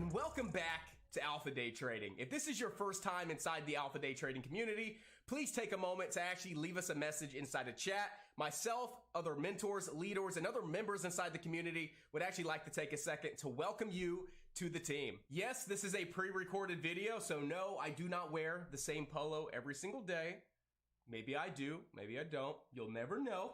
and welcome back to Alpha Day Trading. If this is your first time inside the Alpha Day Trading community, please take a moment to actually leave us a message inside the chat. Myself, other mentors, leaders, and other members inside the community would actually like to take a second to welcome you to the team. Yes, this is a pre-recorded video, so no, I do not wear the same polo every single day. Maybe I do, maybe I don't. You'll never know.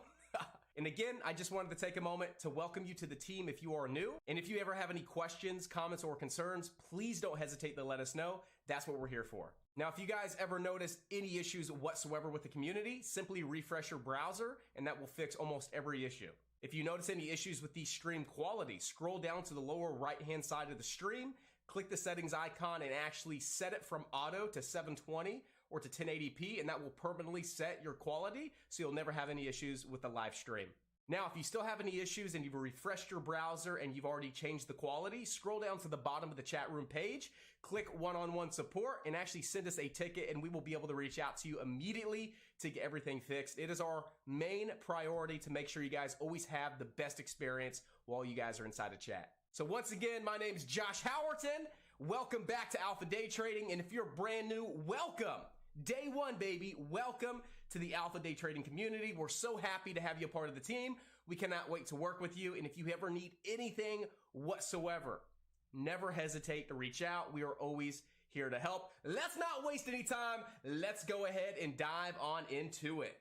And again, I just wanted to take a moment to welcome you to the team if you are new. And if you ever have any questions, comments, or concerns, please don't hesitate to let us know. That's what we're here for. Now, if you guys ever notice any issues whatsoever with the community, simply refresh your browser and that will fix almost every issue. If you notice any issues with the stream quality, scroll down to the lower right-hand side of the stream, click the settings icon and actually set it from auto to 720 or to 1080p, and that will permanently set your quality so you'll never have any issues with the live stream. Now, if you still have any issues and you've refreshed your browser and you've already changed the quality, scroll down to the bottom of the chat room page, click one-on-one support, and actually send us a ticket, and we will be able to reach out to you immediately to get everything fixed. It is our main priority to make sure you guys always have the best experience while you guys are inside the chat. So once again, my name is Josh Howerton. Welcome back to Alpha Day Trading, and if you're brand new, welcome. Day one, baby. Welcome to the Alpha Day Trading community. We're so happy to have you a part of the team. We cannot wait to work with you. And if you ever need anything whatsoever, never hesitate to reach out. We are always here to help. Let's not waste any time. Let's go ahead and dive on into it.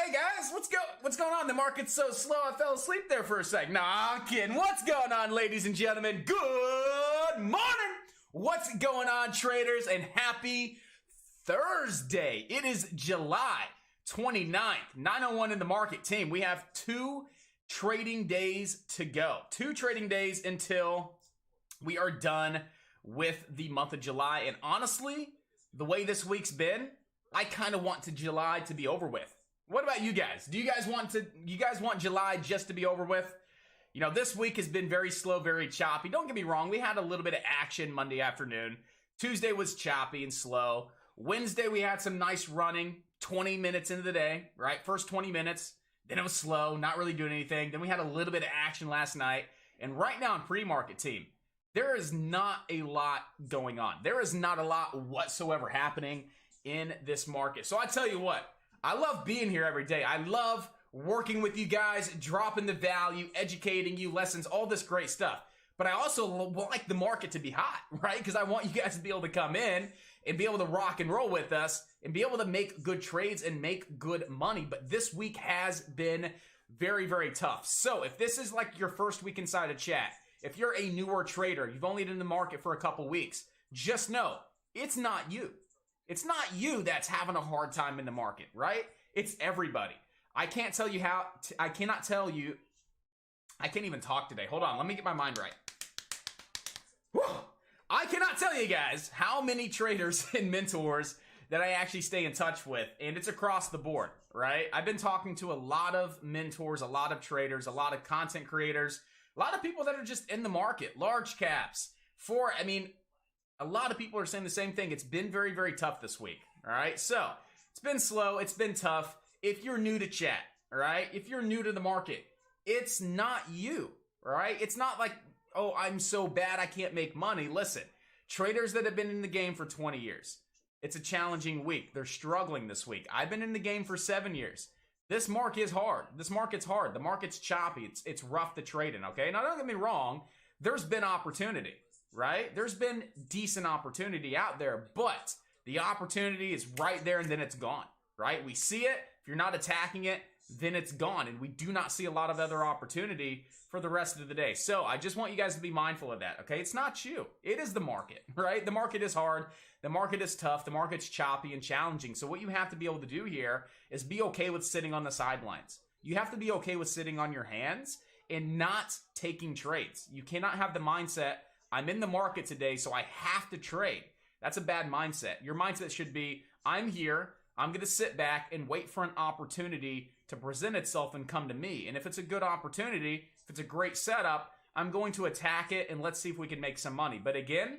Hey guys, what's going on? The market's so slow I fell asleep there for a sec. Nah, I'm kidding. What's going on, ladies and gentlemen? Good morning! What's going on, traders? And happy Thursday. It is July 29th, 9:01 in the market. Team, we have 2 trading days to go. 2 trading days until we are done with the month of July. And honestly, the way this week's been, I kind of want July to be over with. What about you guys? Do you guys want July just to be over with? You know, this week has been very slow, very choppy. Don't get me wrong. We had a little bit of action Monday afternoon. Tuesday was choppy and slow. Wednesday, we had some nice running, 20 minutes into the day, right? First 20 minutes. Then it was slow, not really doing anything. Then we had a little bit of action last night. And right now in pre-market, team, there is not a lot going on. There is not a lot whatsoever happening in this market. So I tell you what, I love being here every day. I love working with you guys, dropping the value, educating you, lessons, all this great stuff. But I also like the market to be hot, right? Because I want you guys to be able to come in and be able to rock and roll with us and be able to make good trades and make good money. But this week has been very, very tough. So if this is like your first week inside a chat, if you're a newer trader, you've only been in the market for a couple weeks, just know it's not you. It's not you that's having a hard time in the market, right? It's everybody. I can't tell you how, I cannot tell you, I can't even talk today. Hold on, let me get my mind right. Whew. I cannot tell you guys how many traders and mentors that I actually stay in touch with, and it's across the board, right? I've been talking to a lot of mentors, a lot of traders, a lot of content creators, a lot of people that are just in the market, large caps, a lot of people are saying the same thing. It's been very, very tough this week, all right? So, it's been slow. It's been tough. If you're new to chat, all right? If you're new to the market, it's not you, all right? It's not like, oh, I'm so bad I can't make money. Listen, traders that have been in the game for 20 years, it's a challenging week. They're struggling this week. I've been in the game for 7 years. This market is hard. This market's hard. The market's choppy. It's rough to trade in, okay? Now, don't get me wrong. There's been opportunity, right? There's been decent opportunity out there, but the opportunity is right there and then it's gone, right? We see it. If you're not attacking it, then it's gone. And we do not see a lot of other opportunity for the rest of the day. So I just want you guys to be mindful of that, okay? It's not you. It is the market, right? The market is hard. The market is tough. The market's choppy and challenging. So what you have to be able to do here is be okay with sitting on the sidelines. You have to be okay with sitting on your hands and not taking trades. You cannot have the mindset, I'm in the market today, so I have to trade. That's a bad mindset. Your mindset should be, I'm here, I'm going to sit back and wait for an opportunity to present itself and come to me. And if it's a good opportunity, if it's a great setup, I'm going to attack it and let's see if we can make some money. But again,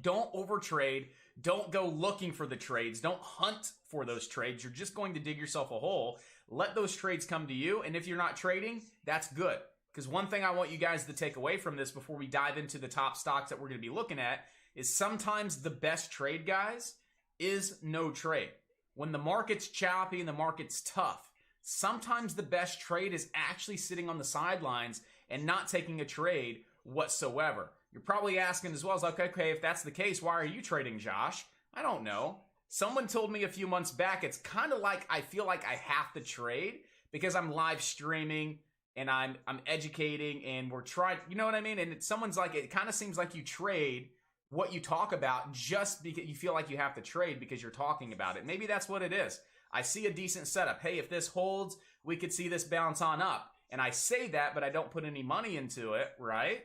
Don't overtrade. Don't go looking for the trades. Don't hunt for those trades. You're just going to dig yourself a hole. Let those trades come to you. And if you're not trading, that's good. Because one thing I want you guys to take away from this before we dive into the top stocks that we're going to be looking at is sometimes the best trade, guys, is no trade. When the market's choppy and the market's tough, sometimes the best trade is actually sitting on the sidelines and not taking a trade whatsoever. You're probably asking as well as, okay, if that's the case, why are you trading, Josh? I don't know. Someone told me a few months back, it's kind of like I feel like I have to trade because I'm live streaming and I'm educating and we're trying, you know what I mean? And someone's like, it kind of seems like you trade what you talk about just because you feel like you have to trade because you're talking about it. Maybe that's what it is. I see a decent setup. Hey, if this holds, we could see this bounce on up. And I say that, but I don't put any money into it, right?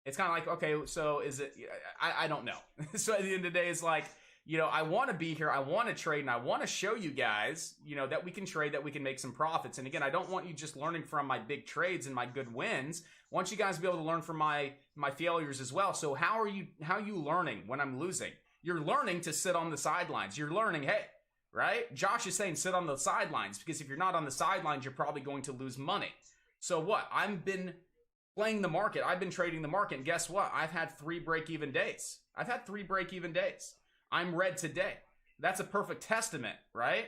It's kind of like, okay, so is it, I don't know. So at the end of the day, it's like, you know, I want to be here, I want to trade, and I want to show you guys, you know, that we can trade, that we can make some profits. And again, I don't want you just learning from my big trades and my good wins. I want you guys to be able to learn from my failures as well. So how are you learning when I'm losing? You're learning to sit on the sidelines. You're learning, hey, right? Josh is saying sit on the sidelines because if you're not on the sidelines, you're probably going to lose money. So what? I've been playing the market. I've been trading the market. And guess what? I've had 3 break-even days. I'm red today. That's a perfect testament, right?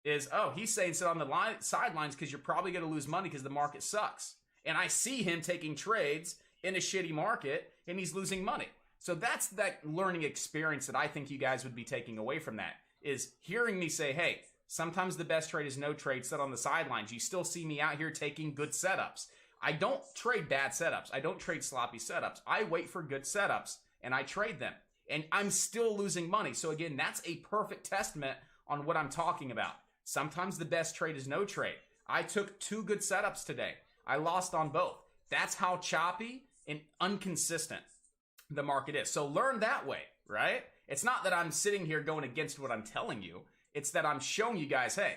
He's saying sit on the sidelines because you're probably going to lose money because the market sucks. And I see him taking trades in a shitty market and he's losing money. So that's that learning experience that I think you guys would be taking away from that, is hearing me say, hey, sometimes the best trade is no trade, sit on the sidelines. You still see me out here taking good setups. I don't trade bad setups. I don't trade sloppy setups. I wait for good setups and I trade them. And I'm still losing money. So again, that's a perfect testament on what I'm talking about. Sometimes the best trade is no trade. I took 2 good setups today. I lost on both. That's how choppy and inconsistent the market is. So learn that way, right? It's not that I'm sitting here going against what I'm telling you. It's that I'm showing you guys, hey,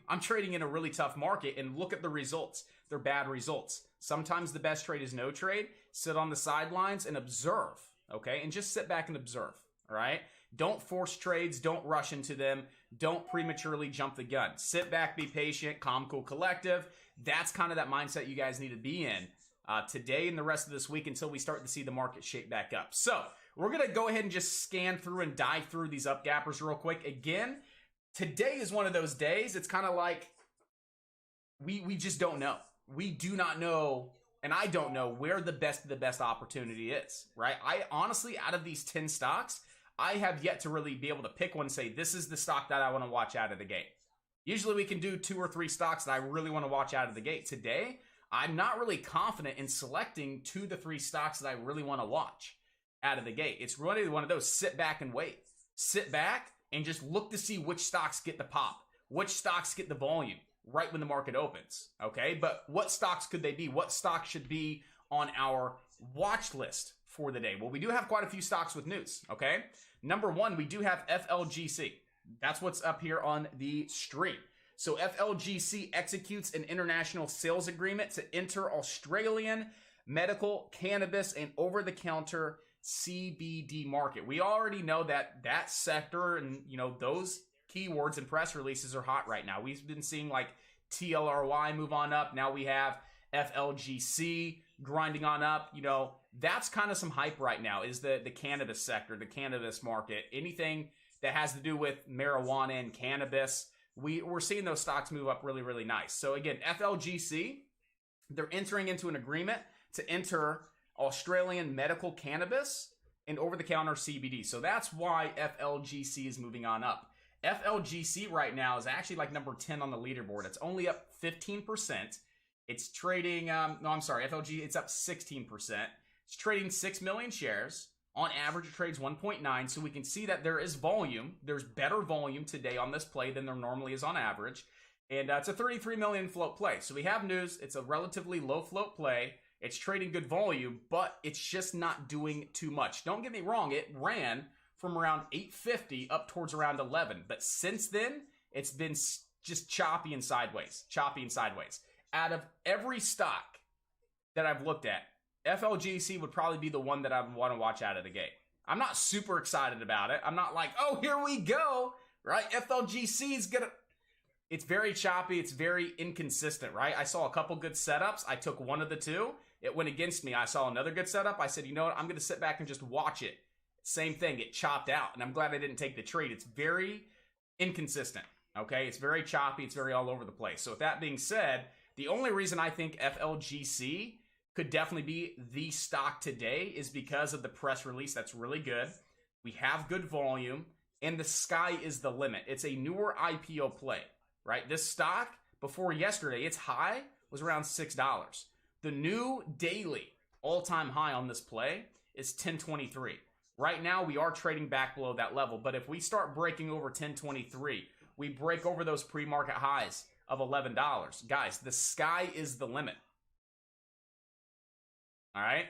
I'm trading in a really tough market and look at the results. They're bad results. Sometimes the best trade is no trade. Sit on the sidelines and observe. Okay, and just sit back and observe, all right? Don't force trades. Don't rush into them. Don't prematurely jump the gun. Sit back, be patient, calm, cool, collective. That's kind of that mindset you guys need to be in today and the rest of this week until we start to see the market shape back up. So we're going to go ahead and just scan through and dive through these up gappers real quick. Again, today is one of those days. It's kind of like we just don't know. We do not know. And I don't know where the best opportunity is, right? I honestly, out of these 10 stocks, I have yet to really be able to pick one and say, this is the stock that I want to watch out of the gate. Usually we can do 2 or 3 stocks that I really want to watch out of the gate. Today, I'm not really confident in selecting 2 to 3 stocks that I really want to watch out of the gate. It's really one of those sit back and wait. Sit back and just look to see which stocks get the pop, which stocks get the volume right when the market opens, okay? But what stocks could they be? What stocks should be on our watch list for the day? Well, we do have quite a few stocks with news, okay? Number 1, we do have FLGC. That's what's up here on the stream. So FLGC executes an international sales agreement to enter Australian medical cannabis and over-the-counter CBD market. We already know that that sector and, you know, those keywords and press releases are hot right now. We've been seeing like TLRY move on up. Now we have FLGC grinding on up. You know, that's kind of some hype right now, is the cannabis sector, the cannabis market. Anything that has to do with marijuana and cannabis, we're seeing those stocks move up really, really nice. So again, FLGC, they're entering into an agreement to enter Australian medical cannabis and over-the-counter CBD. So that's why FLGC is moving on up. FLGC right now is actually like number 10 on the leaderboard. It's only up 15%. It's trading, FLG, it's up 16%. It's trading 6 million shares. On average, it trades 1.9. So we can see that there is volume. There's better volume today on this play than there normally is on average. And it's a 33 million float play. So we have news. It's a relatively low float play. It's trading good volume, but it's just not doing too much. Don't get me wrong. It ran from around 850 up towards around 11. But since then, it's been just choppy and sideways. Out of every stock that I've looked at, FLGC would probably be the one that I would want to watch out of the gate. I'm not super excited about it. I'm not like, oh, here we go, right? FLGC is gonna... It's very choppy. It's very inconsistent, right? I saw a couple good setups. I took one of the two. It went against me. I saw another good setup. I said, you know what? I'm going to sit back and just watch it. Same thing. It chopped out, and I'm glad I didn't take the trade. It's very inconsistent, okay? It's very choppy. It's very all over the place. So with that being said, the only reason I think FLGC could definitely be the stock today is because of the press release. That's really good. We have good volume, and the sky is the limit. It's a newer IPO play. Right? This stock, before yesterday, its high was around $6. The new daily all-time high on this play is 1023. Right now, we are trading back below that level, but if we start breaking over 1023, we break over those pre-market highs of $11. Guys, the sky is the limit. All right?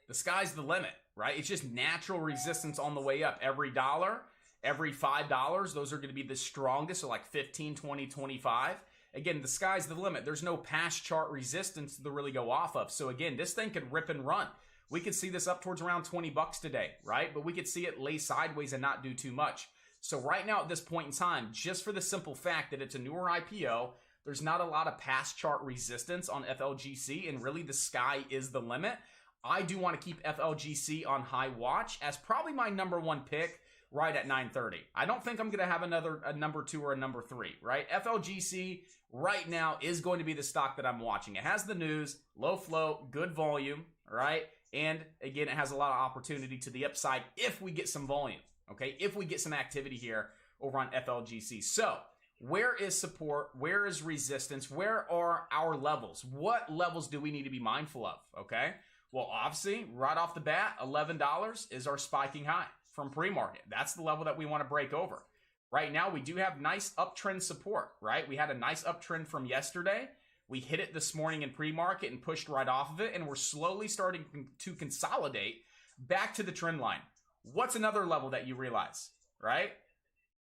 The sky's the limit, right? It's just natural resistance on the way up. Every dollar, every $5, those are going to be the strongest, so like 15, 20, 25. Again, the sky's the limit. There's no past chart resistance to really go off of. So again, this thing could rip and run. We could see this up towards around 20 bucks today, right? But we could see it lay sideways and not do too much. So right now at this point in time, just for the simple fact that it's a newer IPO, there's not a lot of past chart resistance on FLGC, and really the sky is the limit. I do want to keep FLGC on high watch as probably my number one pick right at 930. I don't think I'm going to have a number 2 or a number 3, right? FLGC right now is going to be the stock that I'm watching. It has the news, low float, good volume, right? And again, it has a lot of opportunity to the upside if we get some volume, okay? If we get some activity here over on FLGC. So where is support? Where is resistance? Where are our levels? What levels do we need to be mindful of, okay? Well, obviously, right off the bat, $11 is our spiking high from pre-market. That's the level that we want to break over. Right now, we do have nice uptrend support, right? We had a nice uptrend from yesterday. We hit it this morning in pre-market and pushed right off of it, and we're slowly starting to consolidate back to the trend line. What's another level that you realize, right?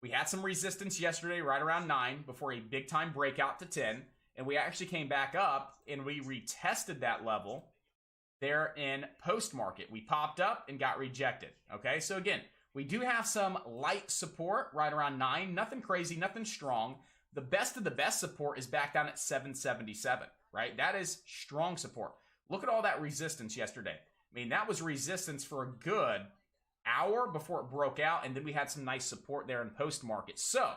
We had some resistance yesterday right around 9 before a big-time breakout to 10, and we actually came back up and we retested that level there in post-market. We popped up and got rejected, okay? So again, we do have some light support right around 9. Nothing crazy, nothing strong. The best of the best support is back down at 777, right? That is strong support. Look at all that resistance yesterday. I mean, that was resistance for a good hour before it broke out, and then we had some nice support there in post-market. So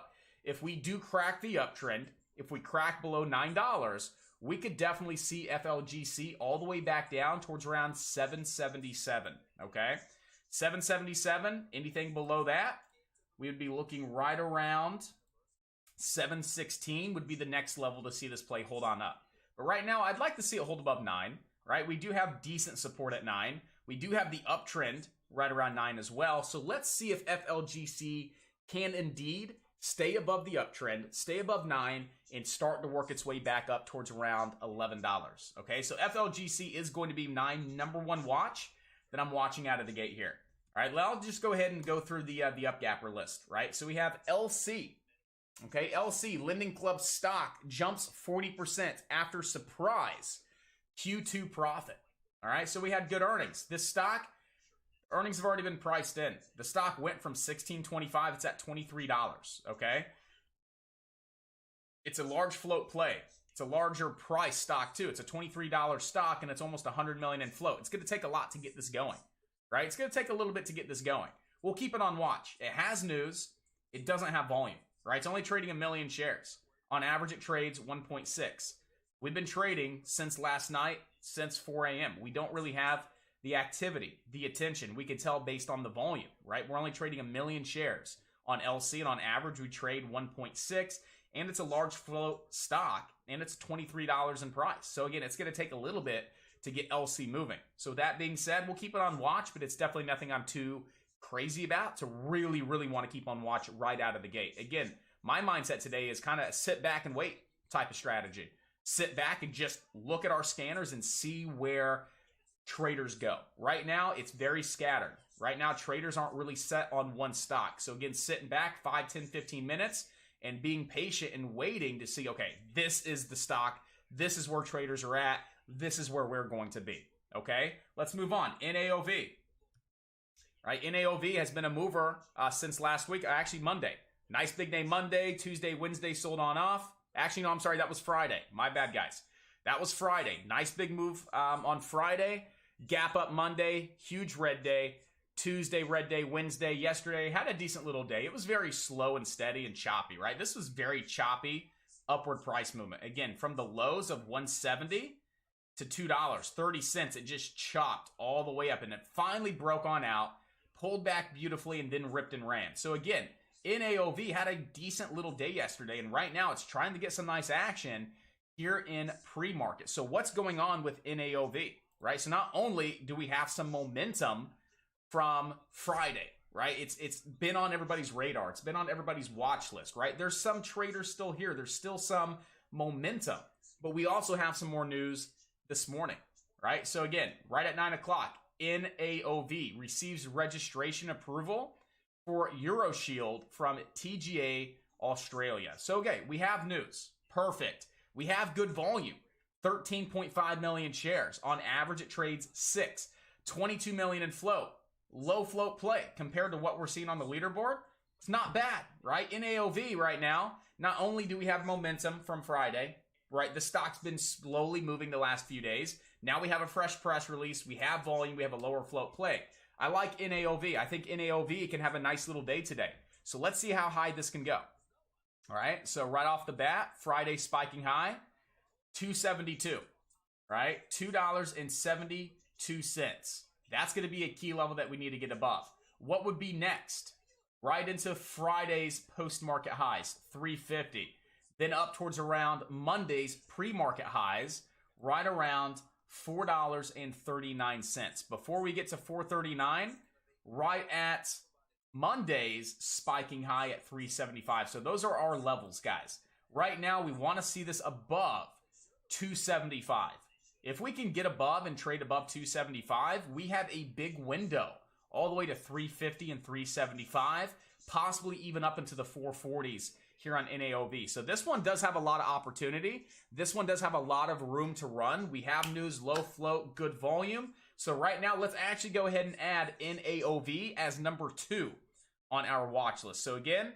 if we do crack the uptrend, if we crack below $9, we could definitely see FLGC all the way back down towards around 777, okay? 777, anything below that, we would be looking right around 716 would be the next level to see this play hold on up. But right now, I'd like to see it hold above 9, right? We do have decent support at 9. We do have the uptrend right around 9 as well. So let's see if FLGC can indeed stay above the uptrend, stay above 9, and start to work its way back up towards around $11. Okay, so FLGC is going to be my number one watch that I'm watching out of the gate here. All right, well, I'll just go ahead and go through the upgapper list, right? So we have LC. Okay, LC, Lending Club stock, jumps 40% after surprise Q2 profit. All right, so we had good earnings. This stock, earnings have already been priced in. The stock went from $16.25, it's at $23, okay? It's a large float play. It's a larger price stock too. It's a $23 stock and it's almost $100 million in float. It's going to take a lot to get this going, right? It's going to take a little bit to get this going. We'll keep it on watch. It has news. It doesn't have volume, right? It's only trading 1 million shares. On average, it trades 1.6. We've been trading since last night, since 4 a.m. We don't really have the activity, the attention. We can tell based on the volume, right? We're only trading 1 million shares on LC, and on average, we trade 1.6, and it's a large float stock, and it's $23 in price. So again, it's going to take a little bit to get LC moving. So that being said, we'll keep it on watch, but it's definitely nothing I'm too crazy about to really, really want to keep on watch right out of the gate. Again, my mindset today is kind of a sit back and wait type of strategy. Sit back and just look at our scanners and see where traders go. Right now, it's very scattered. Right now, traders aren't really set on one stock. So again, sitting back 5, 10, 15 minutes and being patient and waiting to see, okay, this is the stock. This is where traders are at. This is where we're going to be. Okay, let's move on. NAOV. right? NAOV has been a mover since last week, actually Monday. Nice big day Monday, Tuesday, Wednesday sold on off. Actually, no, I'm sorry, that was Friday. My bad, guys. That was Friday. Nice big move on Friday. Gap up Monday, huge red day. Tuesday, red day. Wednesday, yesterday, had a decent little day. It was very slow and steady and choppy, right? This was very choppy upward price movement. Again, from the lows of 170 to $2.30, it just chopped all the way up, and it finally broke on out, pulled back beautifully, and then ripped and ran. So again, NAOV had a decent little day yesterday, and right now it's trying to get some nice action here in pre-market. So what's going on with NAOV, right? So not only do we have some momentum from Friday, right? It's been on everybody's radar. It's been on everybody's watch list, right? There's some traders still here. There's still some momentum, but we also have some more news this morning, right? So again, right at 9 o'clock, NAOV receives registration approval for EuroShield from TGA Australia. So, okay, we have news. Perfect. We have good volume. 13.5 million shares. On average, it trades 6. 22 million in float. Low float play compared to what we're seeing on the leaderboard. It's not bad, right? NAOV right now, not only do we have momentum from Friday, right? The stock's been slowly moving the last few days. Now we have a fresh press release. We have volume. We have a lower float play. I like NAOV. I think NAOV can have a nice little day today. So let's see how high this can go. All right. So right off the bat, Friday spiking high, 272, right? $2.72. That's going to be a key level that we need to get above. What would be next? Right into Friday's post-market highs, 350. Then up towards around Monday's pre-market highs, right around $4.39. Before we get to 439, right at Monday's spiking high at 375. So those are our levels, guys. Right now, we want to see this above 275. If we can get above and trade above 275, we have a big window all the way to 350 and 375, possibly even up into the 440s here on NAOV. So this one does have a lot of opportunity. This one does have a lot of room to run. We have news, low float, good volume. So right now, let's actually go ahead and add NAOV as number 2 on our watch list. So again,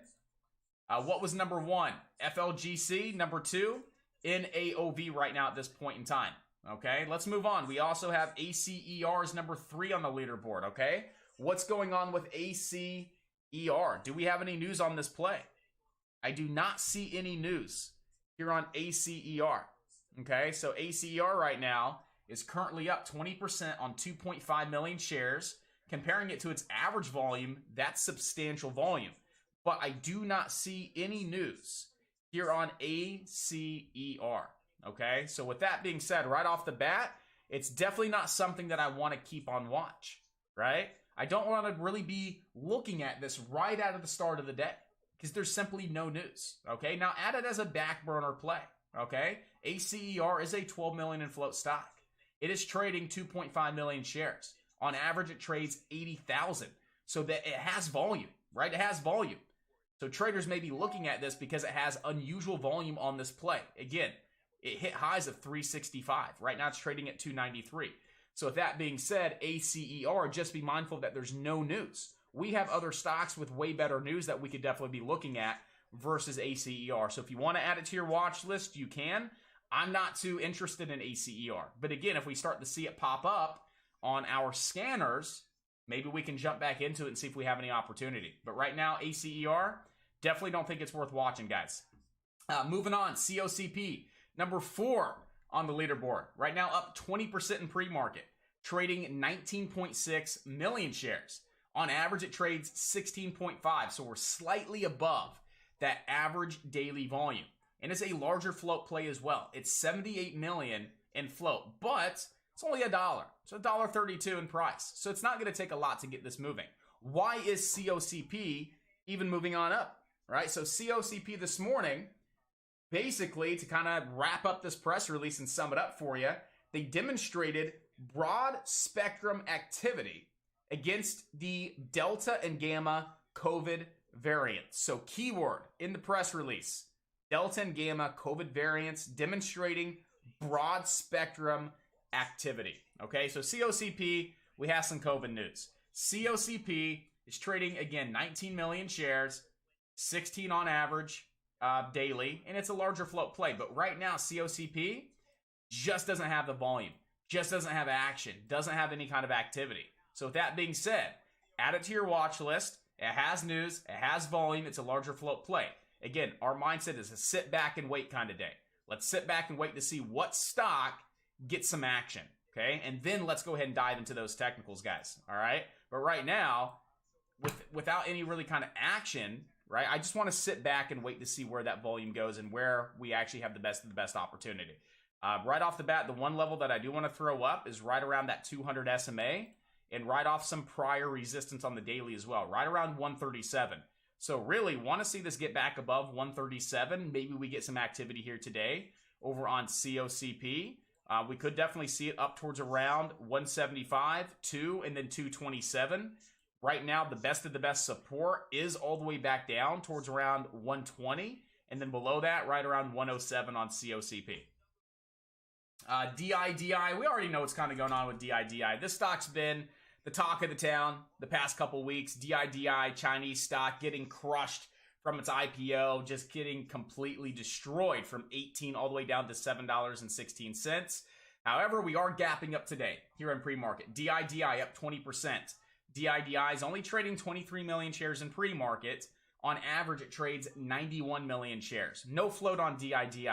what was number 1? FLGC, number 2, NAOV right now at this point in time. Okay, let's move on. We also have ACER as number 3 on the leaderboard, okay? What's going on with ACER? Do we have any news on this play? I do not see any news here on ACER. Okay, so ACER right now is currently up 20% on 2.5 million shares. Comparing it to its average volume, that's substantial volume. But I do not see any news here on ACER. Okay, so with that being said, right off the bat, it's definitely not something that I want to keep on watch, right? I don't want to really be looking at this right out of the start of the day, because there's simply no news, okay? Now, add it as a back burner play, okay? ACER is a 12 million in float stock. It is trading 2.5 million shares. On average, it trades 80,000. So that it has volume, right? It has volume. So traders may be looking at this because it has unusual volume on this play. Again, it hit highs of 365. Right now, it's trading at 293. So with that being said, ACER, just be mindful that there's no news. We have other stocks with way better news that we could definitely be looking at versus ACER. So if you want to add it to your watch list, you can. I'm not too interested in ACER. But again, if we start to see it pop up on our scanners, maybe we can jump back into it and see if we have any opportunity. But right now, ACER, definitely don't think it's worth watching, guys. Moving on, COCP, number 4 on the leaderboard. Right now, up 20% in pre-market, trading 19.6 million shares. On average, it trades 16.5, so we're slightly above that average daily volume. And it's a larger float play as well. It's 78 million in float, but it's only $1. It's $1.32 in price. So it's not going to take a lot to get this moving. Why is COCP even moving on up, right? So COCP this morning, basically to kind of wrap up this press release and sum it up for you, they demonstrated broad spectrum activity against the Delta and Gamma COVID variants. So keyword in the press release, Delta and Gamma COVID variants demonstrating broad spectrum activity. Okay, so COCP, we have some COVID news. COCP is trading, again, 19 million shares, 16 on average daily, and it's a larger float play. But right now, COCP just doesn't have the volume, just doesn't have action, doesn't have any kind of activity. So with that being said, add it to your watch list. It has news, it has volume, it's a larger float play. Again, our mindset is a sit back and wait kind of day. Let's sit back and wait to see what stock gets some action, okay? And then let's go ahead and dive into those technicals, guys, all right? But right now, without any really kind of action, right, I just want to sit back and wait to see where that volume goes and where we actually have the best of the best opportunity. Right off the bat, the one level that I do want to throw up is right around that 200 SMA and right off some prior resistance on the daily as well, right around 137. So really want to see this get back above 137. Maybe we get some activity here today over on COCP. We could definitely see it up towards around 175, 2, and then 227. Right now, the best of the best support is all the way back down towards around 120. And then below that, right around 107 on COCP. DIDI, we already know what's kind of going on with DIDI. This stock's been the talk of the town the past couple weeks. DIDI, Chinese stock, getting crushed from its IPO, just getting completely destroyed from 18 all the way down to $7.16. However, we are gapping up today here in pre-market. DIDI up 20%. DIDI is only trading 23 million shares in pre-market. On average, it trades 91 million shares. No float on DIDI.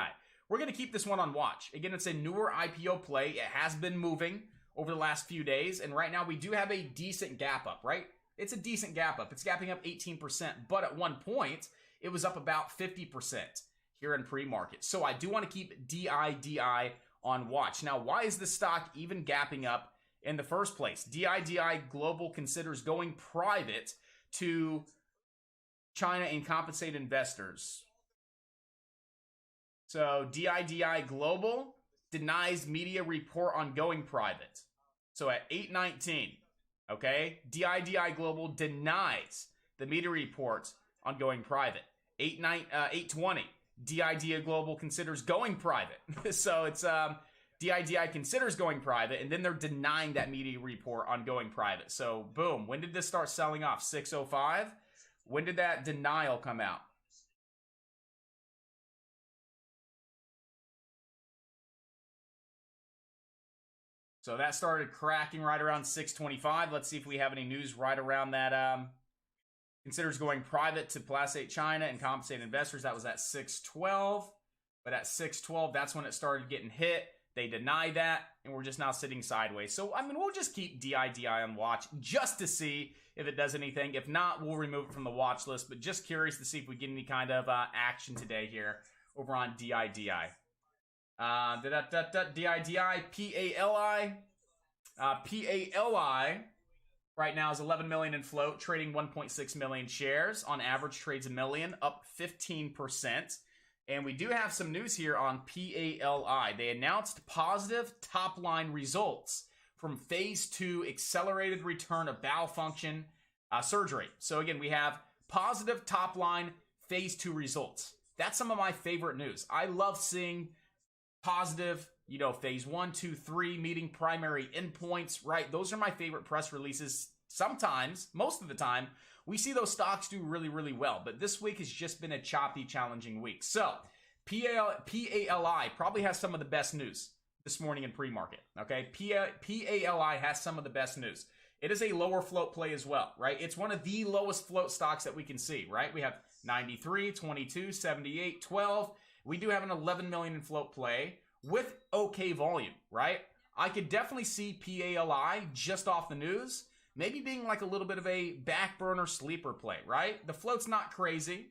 We're going to keep this one on watch. Again, it's a newer IPO play. It has been moving over the last few days, and right now we do have a decent gap up, right? It's a decent gap up. It's gapping up 18%, but at one point, it was up about 50% here in pre-market. So I do want to keep DIDI on watch. Now, why is this stock even gapping up in the first place? DIDI Global considers going private to China and compensate investors. So DIDI Global denies media report on going private. So at 819, okay, DIDI Global denies the media reports on going private. 820, DIDI Global considers going private. So it's DIDI considers going private, and then they're denying that media report on going private. So boom, when did this start selling off? 605? When did that denial come out? So that started cracking right around 625. Let's see if we have any news right around that. Considers going private to placate China and compensate investors. That was at 612. But at 612, that's when it started getting hit. They deny that, and we're just now sitting sideways. So, I mean, we'll just keep DIDI on watch just to see if it does anything. If not, we'll remove it from the watch list. But just curious to see if we get any kind of action today here over on DIDI. DIDI, PALI. PALI right now is 11 million in float, trading 1.6 million shares. On average, trades a million, up 15%. And we do have some news here on PALI. They announced positive top-line results from phase 2 accelerated return of bowel function surgery. So again, we have positive top-line phase 2 results. That's some of my favorite news. I love seeing positive, phase 1, 2, 3, meeting primary endpoints, right? Those are my favorite press releases. Sometimes, most of the time, we see those stocks do really, really well. But this week has just been a choppy, challenging week. So, PALI probably has some of the best news this morning in pre-market, okay? PALI has some of the best news. It is a lower float play as well, right? It's one of the lowest float stocks that we can see, right? We have 93, 22, 78, 12. We do have an 11 million in float play with okay volume, right? I could definitely see PALI just off the news, maybe being like a little bit of a back burner sleeper play, right? The float's not crazy,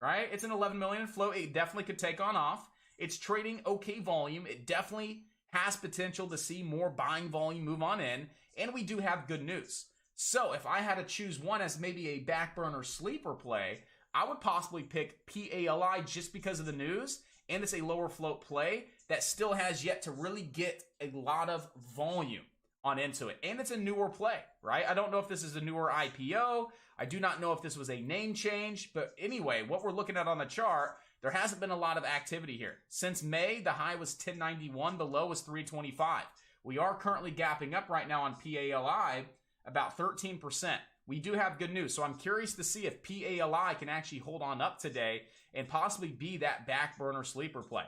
right? It's an 11 million in float. It definitely could take on off. It's trading okay volume. It definitely has potential to see more buying volume move on in, and we do have good news. So if I had to choose one as maybe a back burner sleeper play, I would possibly pick PALI just because of the news, and it's a lower float play that still has yet to really get a lot of volume on into it. And it's a newer play, right? I don't know if this is a newer IPO. I do not know if this was a name change. But anyway, what we're looking at on the chart, there hasn't been a lot of activity here. Since May, the high was 1091, the low was 325. We are currently gapping up right now on PALI about 13%. We do have good news. So I'm curious to see if PALI can actually hold on up today and possibly be that back burner sleeper play.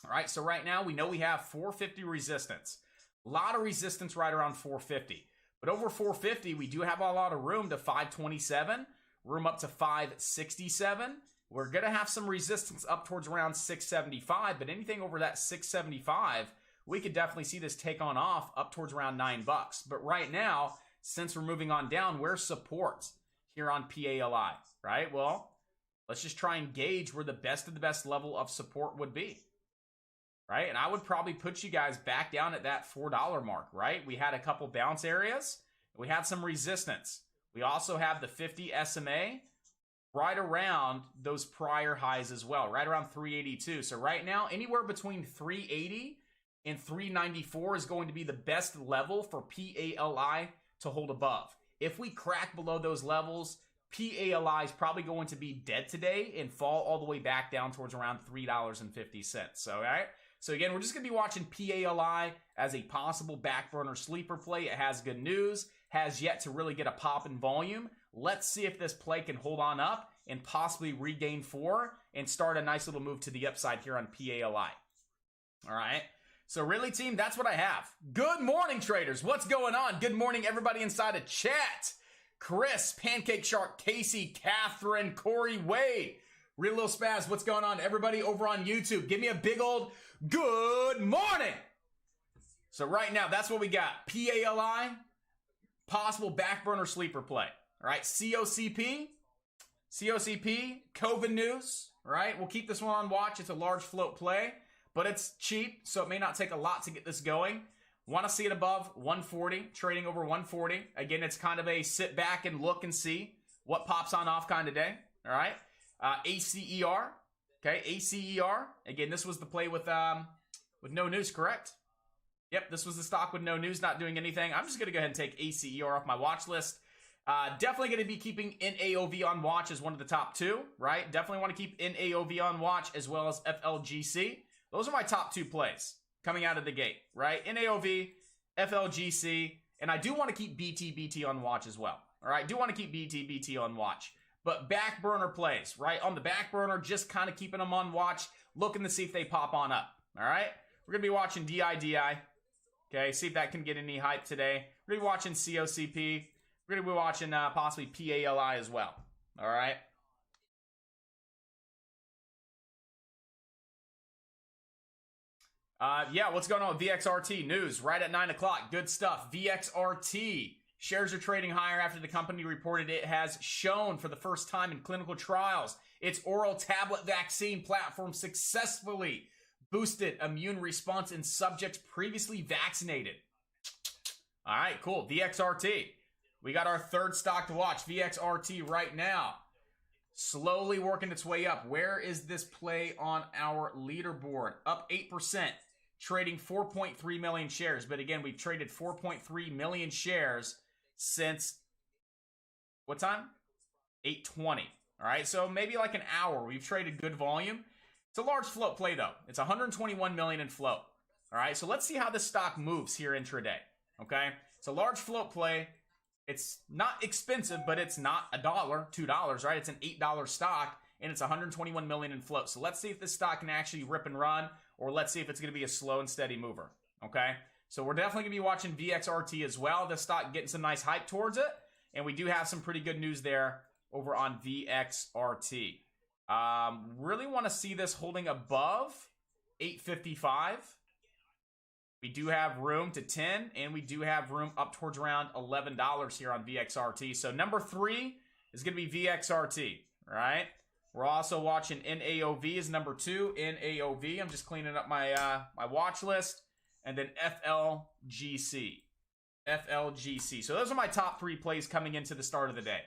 All right, so right now we know we have 450 resistance. A lot of resistance right around 450. But over 450, we do have a lot of room to 527, room up to 567. We're going to have some resistance up towards around 675, but anything over that 675, we could definitely see this take on off up towards around $9. But right now, since we're moving on down, where's support here on PALI, right? Well, let's just try and gauge where the best of the best level of support would be, right? And I would probably put you guys back down at that $4 mark, right? We had a couple bounce areas. We have some resistance. We also have the 50 SMA right around those prior highs as well, right around 382. So right now, anywhere between 380 and 394 is going to be the best level for PALI to hold above. If we crack below those levels, PALI is probably going to be dead today and fall all the way back down towards around $3.50. All right. So again, we're just going to be watching PALI as a possible back burner sleeper play. It has good news, has yet to really get a pop in volume. Let's see if this play can hold on up and possibly regain 4 and start a nice little move to the upside here on PALI. All right. So really, team, that's what I have. Good morning, traders. What's going on? Good morning, everybody inside of chat. Chris, Pancake Shark, Casey, Catherine, Corey, Wade, Real Little Spaz. What's going on? Everybody over on YouTube, give me a big old good morning. So right now, that's what we got. PALI, possible back burner sleeper play. All right, COCP, COVID news. All right, we'll keep this one on watch. It's a large float play, but it's cheap, so it may not take a lot to get this going. Want to see it above 140, trading over 140. Again, it's kind of a sit back and look and see what pops on off kind of day. All right, ACER. Okay, ACER. Again, this was the play with no news, correct? Yep, this was the stock with no news, not doing anything. I'm just going to go ahead and take ACER off my watch list. Definitely going to be keeping NAOV on watch as one of the top 2, right? Definitely want to keep NAOV on watch as well as FLGC. Those are my top 2 plays coming out of the gate, right? NAOV, FLGC, and I do want to keep BTBT on watch as well. All right, do want to keep BTBT on watch. But back burner plays, right? On the back burner, just kind of keeping them on watch, looking to see if they pop on up. All right, we're going to be watching DIDI. Okay, see if that can get any hype today. We're going to be watching COCP. We're going to be watching possibly PALI as well. All right. Yeah, what's going on with VXRT news? Right at 9 o'clock. Good stuff. VXRT. Shares are trading higher after the company reported it has shown for the first time in clinical trials its oral tablet vaccine platform successfully boosted immune response in subjects previously vaccinated. All right, cool. VXRT. We got our third stock to watch. VXRT right now. Slowly working its way up. Where is this play on our leaderboard? Up 8%. Trading 4.3 million shares. But again, we've traded 4.3 million shares since what time? 8:20. All right, so maybe like an hour. We've traded good volume. It's a large float play, though. It's 121 million in float. All right, so let's see how this stock moves here intraday. Okay, it's a large float play. It's not expensive, but it's not $1, $2, right? It's an $8 stock, and it's 121 million in float. So let's see if this stock can actually rip and run, or let's see if it's going to be a slow and steady mover. Okay, so we're definitely going to be watching VXRT as well. This stock getting some nice hype towards it, and we do have some pretty good news there over on VXRT. Really want to see this holding above 855. We do have room to 10, and we do have room up towards around $11 here on VXRT. So number 3 is going to be VXRT, right? We're also watching NAOV is number 2. NAOV, I'm just cleaning up my my watch list. And then FLGC. FLGC. So those are my top 3 plays coming into the start of the day.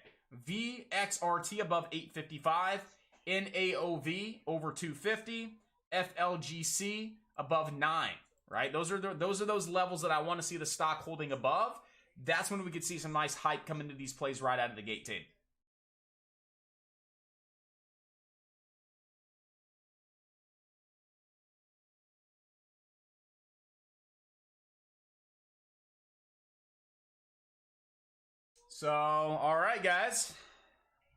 VXRT above 855. NAOV over 250. FLGC above 9. Right? Those are those levels that I want to see the stock holding above. That's when we could see some nice hype come into these plays right out of the gate, team. So, all right, guys.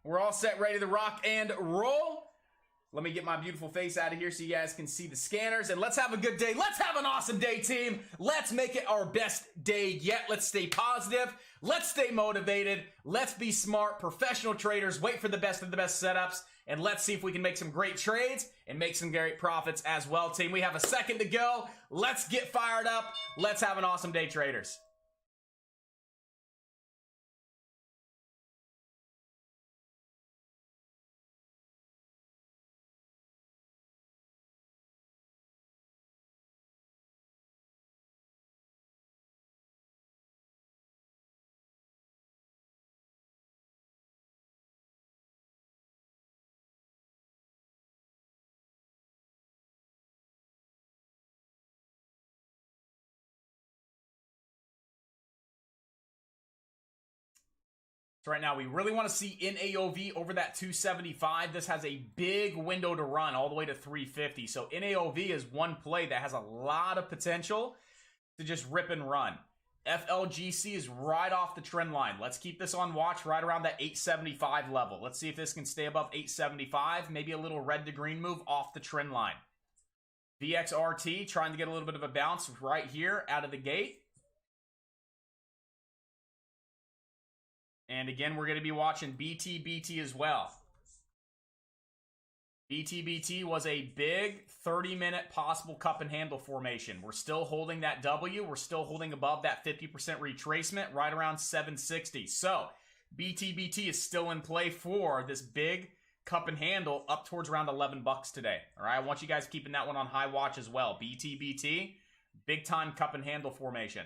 We're all set, ready to rock and roll. Let me get my beautiful face out of here so you guys can see the scanners. And let's have a good day. Let's have an awesome day, team. Let's make it our best day yet. Let's stay positive. Let's stay motivated. Let's be smart, professional traders. Wait for the best of the best setups. And let's see if we can make some great trades and make some great profits as well, team. We have a second to go. Let's get fired up. Let's have an awesome day, traders. So right now, we really want to see in AOV over that 275. This has a big window to run all the way to 350. So in AOV is one play that has a lot of potential to just rip and run. FLGC is right off the trend line. Let's keep this on watch right around that 875 level. Let's see if this can stay above 875. Maybe a little red to green move off the trend line. VXRT trying to get a little bit of a bounce right here out of the gate. And again, we're going to be watching BTBT as well. BTBT was a big 30-minute possible cup and handle formation. We're still holding that W. We're still holding above that 50% retracement right around 760. So BTBT is still in play for this big cup and handle up towards around 11 bucks today. All right, I want you guys keeping that one on high watch as well. BTBT, big time cup and handle formation.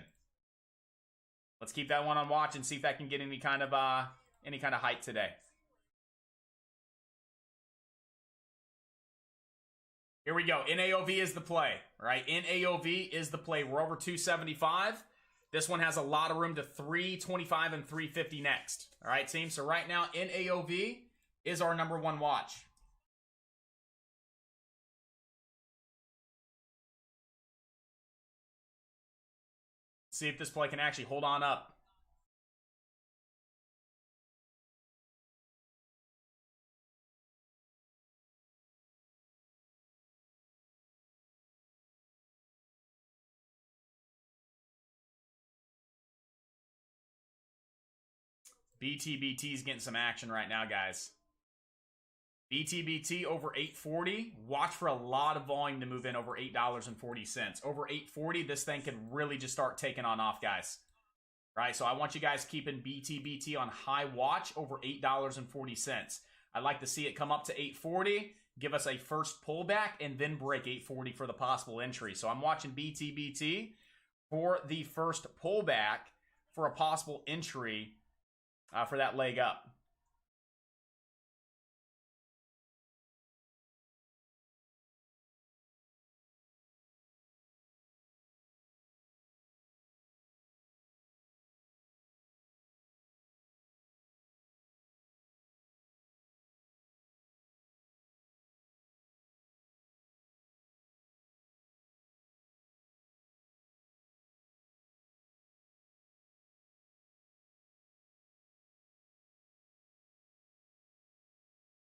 Let's keep that one on watch and see if that can get any kind of height today. Here we go. NAOV is the play, right? NAOV is the play. We're over 275. This one has a lot of room to 325 and 350 next. All right, team. So right now, NAOV is our number one watch. See if this play can actually hold on up. BTBT is getting some action right now, guys. BTBT over 840. Watch for a lot of volume to move in over $8.40. Over 840, this thing could really just start taking on off, guys. Right, so I want you guys keeping BTBT on high watch over $8.40. I'd like to see it come up to 840, give us a first pullback, and then break 840 for the possible entry. So I'm watching BTBT for the first pullback for a possible entry for that leg up.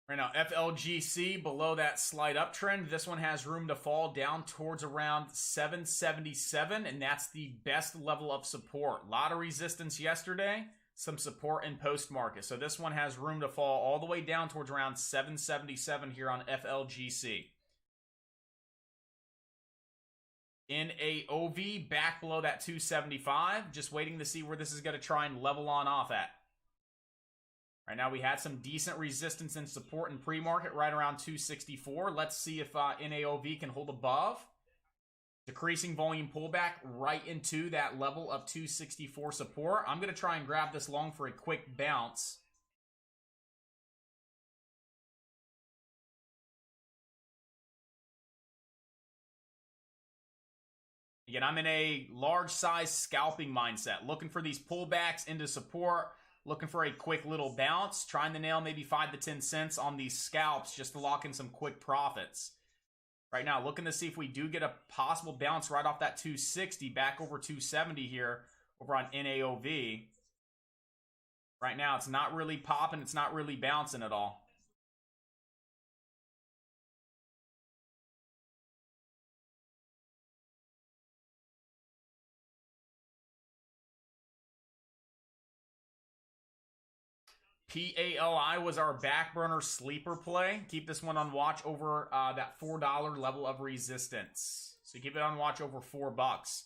Right now, FLGC below that slight uptrend. This one has room to fall down towards around 777, and that's the best level of support. A lot of resistance yesterday, some support in post-market. So this one has room to fall all the way down towards around 777 here on FLGC. NAOV back below that 275. Just waiting to see where this is going to try and level on off at. Right now, we had some decent resistance and support in pre-market right around 264. Let's see if NAOV can hold above. Decreasing volume pullback right into that level of 264 support. I'm going to try and grab this long for a quick bounce. Again, I'm in a large size scalping mindset, looking for these pullbacks into support. Looking for a quick little bounce, trying to nail maybe 5 to 10 cents on these scalps just to lock in some quick profits. Right now, looking to see if we do get a possible bounce right off that 260 back over 270 here over on NAOV. Right now, it's not really popping. It's not really bouncing at all. PALI was our back burner sleeper play. Keep this one on watch over that $4 level of resistance. So keep it on watch over $4.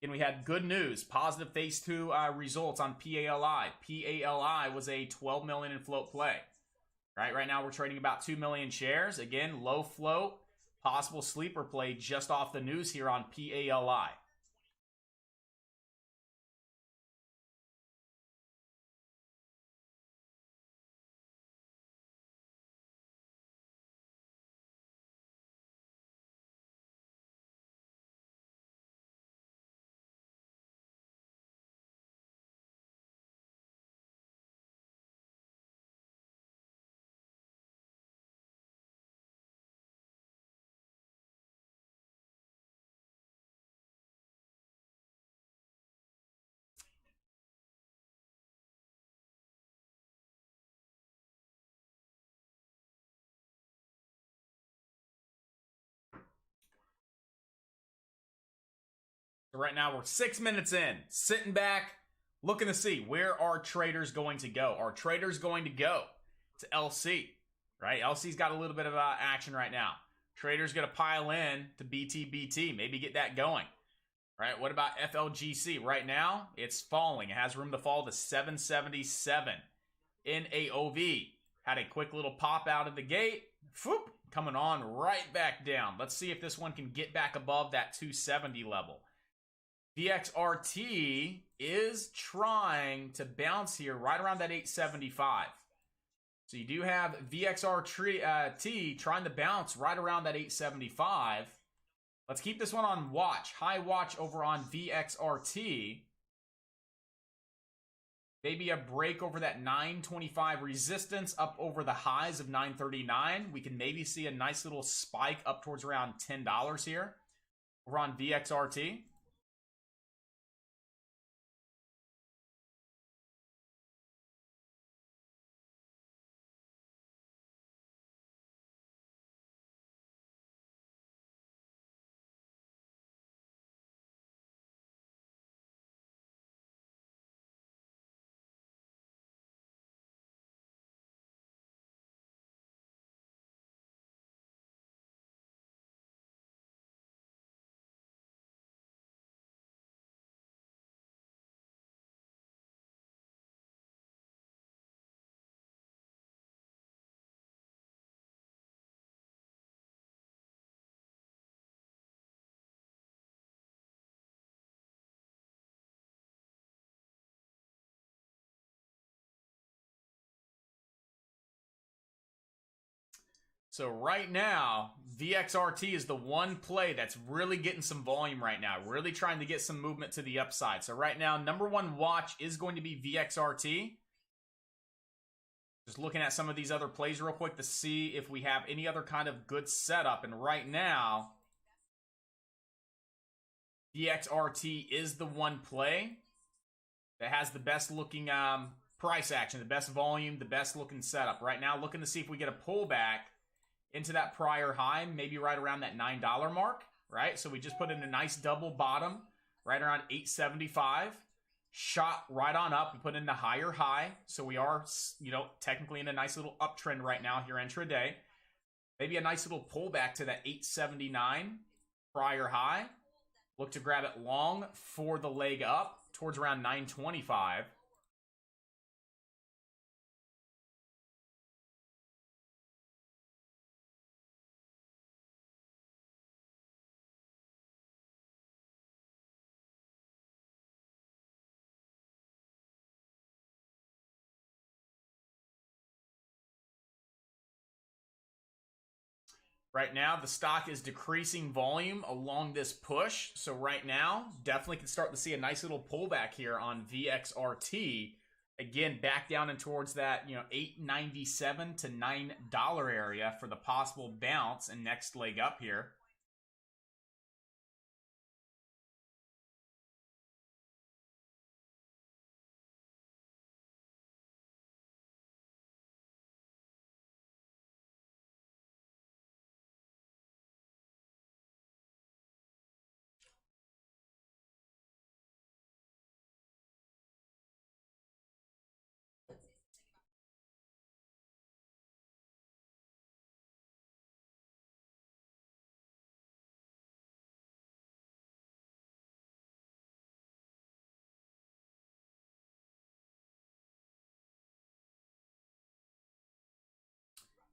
And we had good news, positive phase 2 results on PALI. PALI was a 12 million in float play. Right now we're trading about 2 million shares. Again, low float, possible sleeper play just off the news here on PALI. So right now we're 6 minutes in, sitting back, looking to see where are traders going to go. Are traders going to go to LC? Right, LC's got a little bit of action right now. Traders going to pile in to BTBT, maybe get that going. Right, what about FLGC? Right now, it's falling. It has room to fall to 777. NAOV had a quick little pop out of the gate. Whoop, coming on right back down. Let's see if this one can get back above that 270 level. VXRT is trying to bounce here right around that 875. So you do have VXRT trying to bounce right around that 875. Let's keep this one on watch. High watch over on VXRT. Maybe a break over that 925 resistance up over the highs of 939. We can maybe see a nice little spike up towards around $10 here over on VXRT. So right now, VXRT is the one play that's really getting some volume right now, really trying to get some movement to the upside. So right now, number one watch is going to be VXRT. Just looking at some of these other plays real quick to see if we have any other kind of good setup. And right now, VXRT is the one play that has the best looking price action, the best volume, the best looking setup. Right now, looking to see if we get a pullback into that prior high, maybe right around that $9 mark, right? So we just put in a nice double bottom right around 875, shot right on up and put in the higher high. So we are, technically in a nice little uptrend right now here intraday. Maybe a nice little pullback to that 879 prior high. Look to grab it long for the leg up towards around 925. Right now, the stock is decreasing volume along this push. So right now, definitely can start to see a nice little pullback here on VXRT. Again, back down and towards that, $8.97 to $9 area for the possible bounce and next leg up here.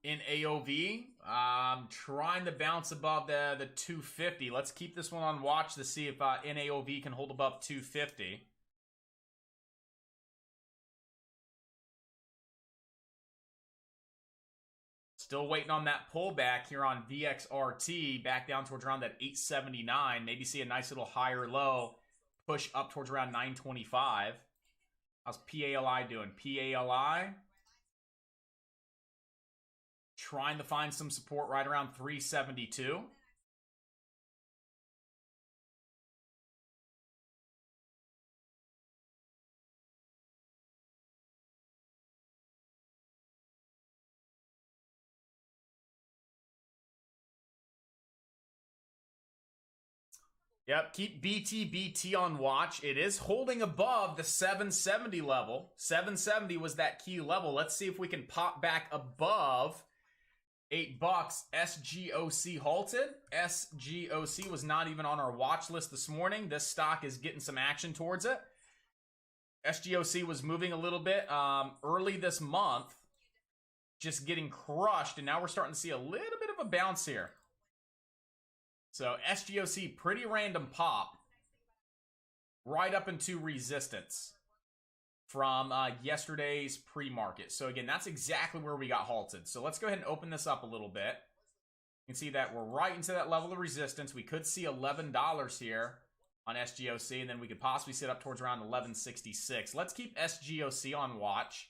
in AOV. Trying to bounce above the 250. Let's keep this one on watch to see if in AOV can hold above 250. Still waiting on that pullback here on VXRT, back down towards around that 879. Maybe see a nice little higher low, push up towards around 925. How's PALI doing? PALI trying to find some support right around 372. Yep, keep BTBT on watch. It is holding above the 770 level. 770 was that key level. Let's see if we can pop back above $8. SGOC halted. SGOC was not even on our watch list this morning. This stock is getting some action towards it. SGOC was moving a little bit early this month, just getting crushed, and now we're starting to see a little bit of a bounce here. So SGOC, pretty random pop, right up into resistance from yesterday's pre-market. So again, that's exactly where we got halted. So let's go ahead and open this up a little bit. You can see that we're right into that level of resistance. We could see $11 here on SGOC, and then we could possibly sit up towards around 1166. Let's keep SGOC on watch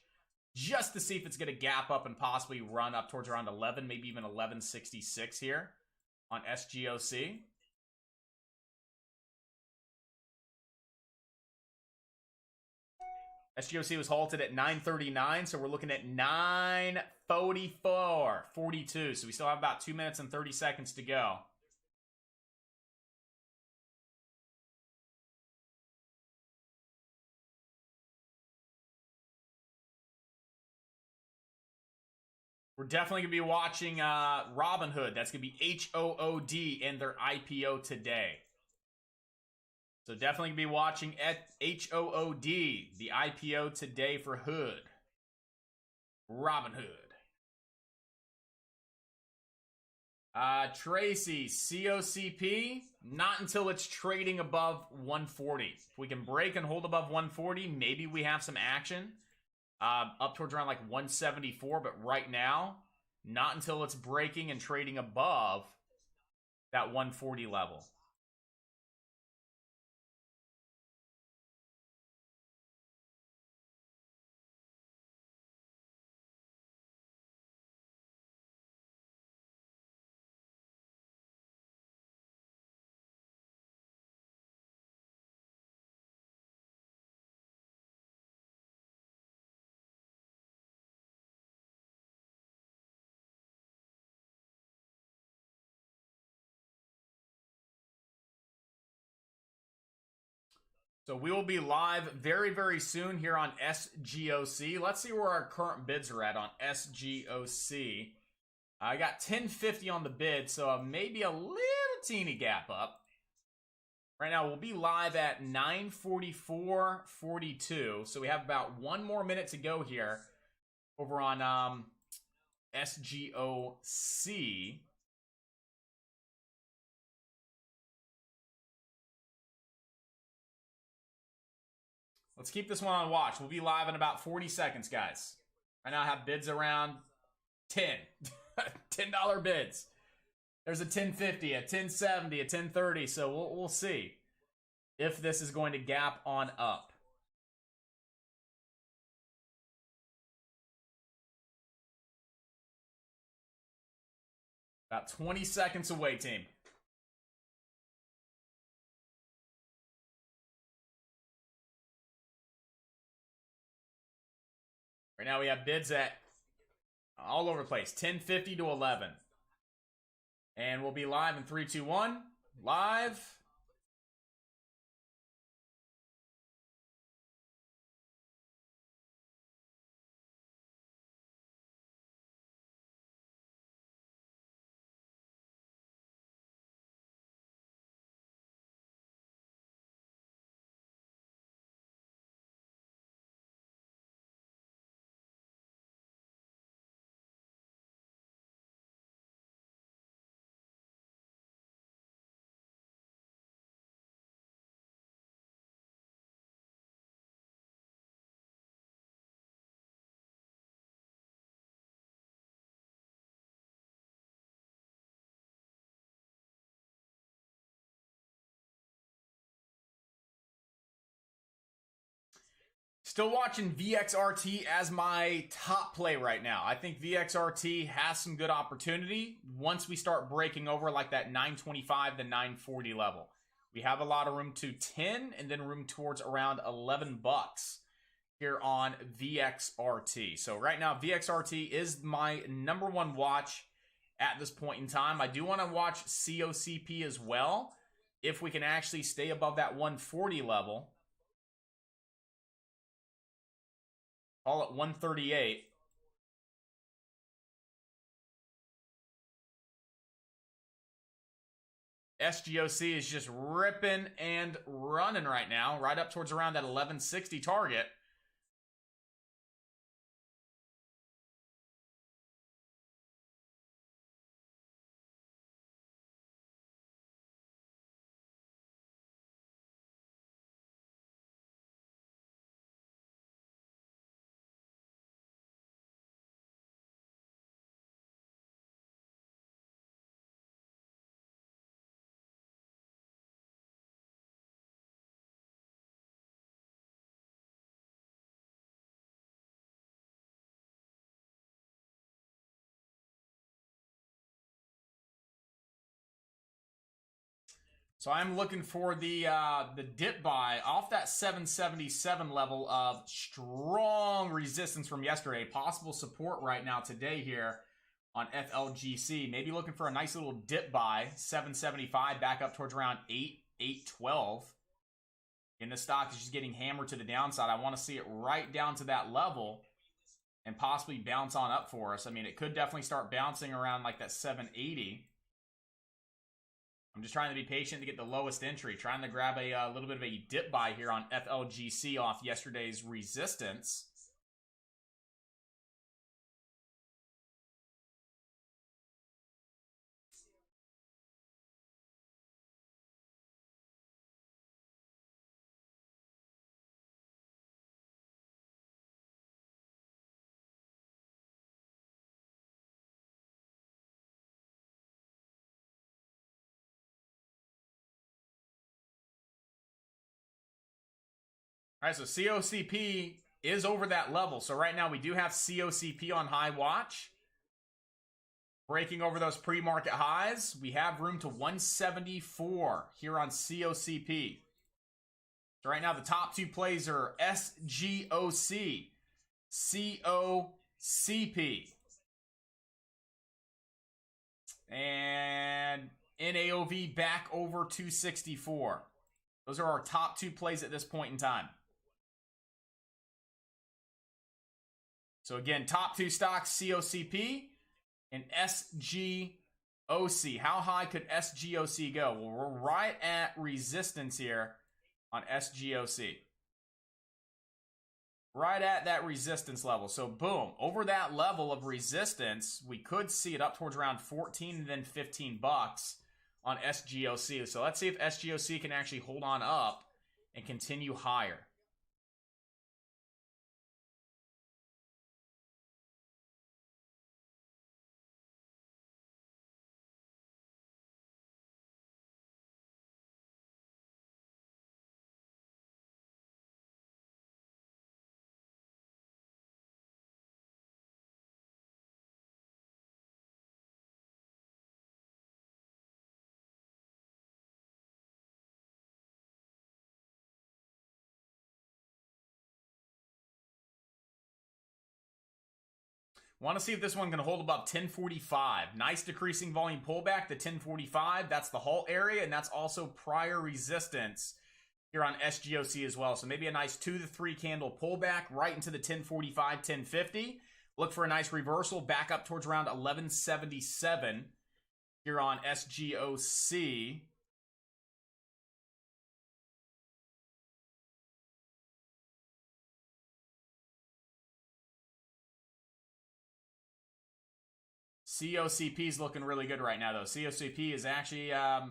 just to see if it's going to gap up and possibly run up towards around 11, maybe even 1166 here on SGOC. SGOC was halted at 939, so we're looking at 944.42. So we still have about 2 minutes and 30 seconds to go. We're definitely going to be watching Robinhood. That's going to be HOOD in their IPO today. So definitely going to be watching at HOOD, the IPO today for Hood. Robinhood. Tracy, COCP, not until it's trading above 140. If we can break and hold above 140, maybe we have some action. Up towards around like 174, but right now, not until it's breaking and trading above that 140 level. So we will be live very, very soon here on SGOC. Let's see where our current bids are at on SGOC. I got 1050 on the bid, so maybe a little teeny gap up. Right now, we'll be live at 944.42. So we have about 1 more minute to go here over on SGOC. Let's keep this one on watch. We'll be live in about 40 seconds, guys. Right now I have bids around 10. $10 bids. There's a 1050, a 1070, a 1030. So we'll see if this is going to gap on up. About 20 seconds away, team. Right now we have bids at all over the place. 1050 to 11. And we'll be live in 3, 2, 1. Live. Still watching VXRT as my top play right now. I think VXRT has some good opportunity once we start breaking over like that 925 to 940 level. We have a lot of room to 10 and then room towards around 11 bucks here on VXRT. So right now, VXRT is my number one watch at this point in time. I do want to watch COCP as well if we can actually stay above that 140 level. Call it 138. SGOC is just ripping and running right now, right up towards around that 1160 target. So I'm looking for the dip buy off that 777 level of strong resistance from yesterday. Possible support right now today here on FLGC. Maybe looking for a nice little dip buy, 775 back up towards around 812. And the stock is just getting hammered to the downside. I want to see it right down to that level and possibly bounce on up for us. I mean, it could definitely start bouncing around like that 780. I'm just trying to be patient to get the lowest entry, trying to grab a little bit of a dip buy here on FLGC off yesterday's resistance. All right, so COCP is over that level. So right now we do have COCP on high watch. Breaking over those pre-market highs. We have room to 174 here on COCP. So right now the top two plays are SGOC, COCP, and NAOV back over 264. Those are our top two plays at this point in time. So again, top two stocks, COCP and SGOC. How high could SGOC go? Well, we're right at resistance here on SGOC. Right at that resistance level. So boom, over that level of resistance, we could see it up towards around 14 and then 15 bucks on SGOC. So let's see if SGOC can actually hold on up and continue higher. Want to see if this one can hold above 1045. Nice decreasing volume pullback to 1045. That's the halt area, and that's also prior resistance here on SGOC as well. So maybe a nice 2 to 3 candle pullback right into the 1045, 1050. Look for a nice reversal back up towards around 1177 here on SGOC. COCP is looking really good right now, though. COCP is actually a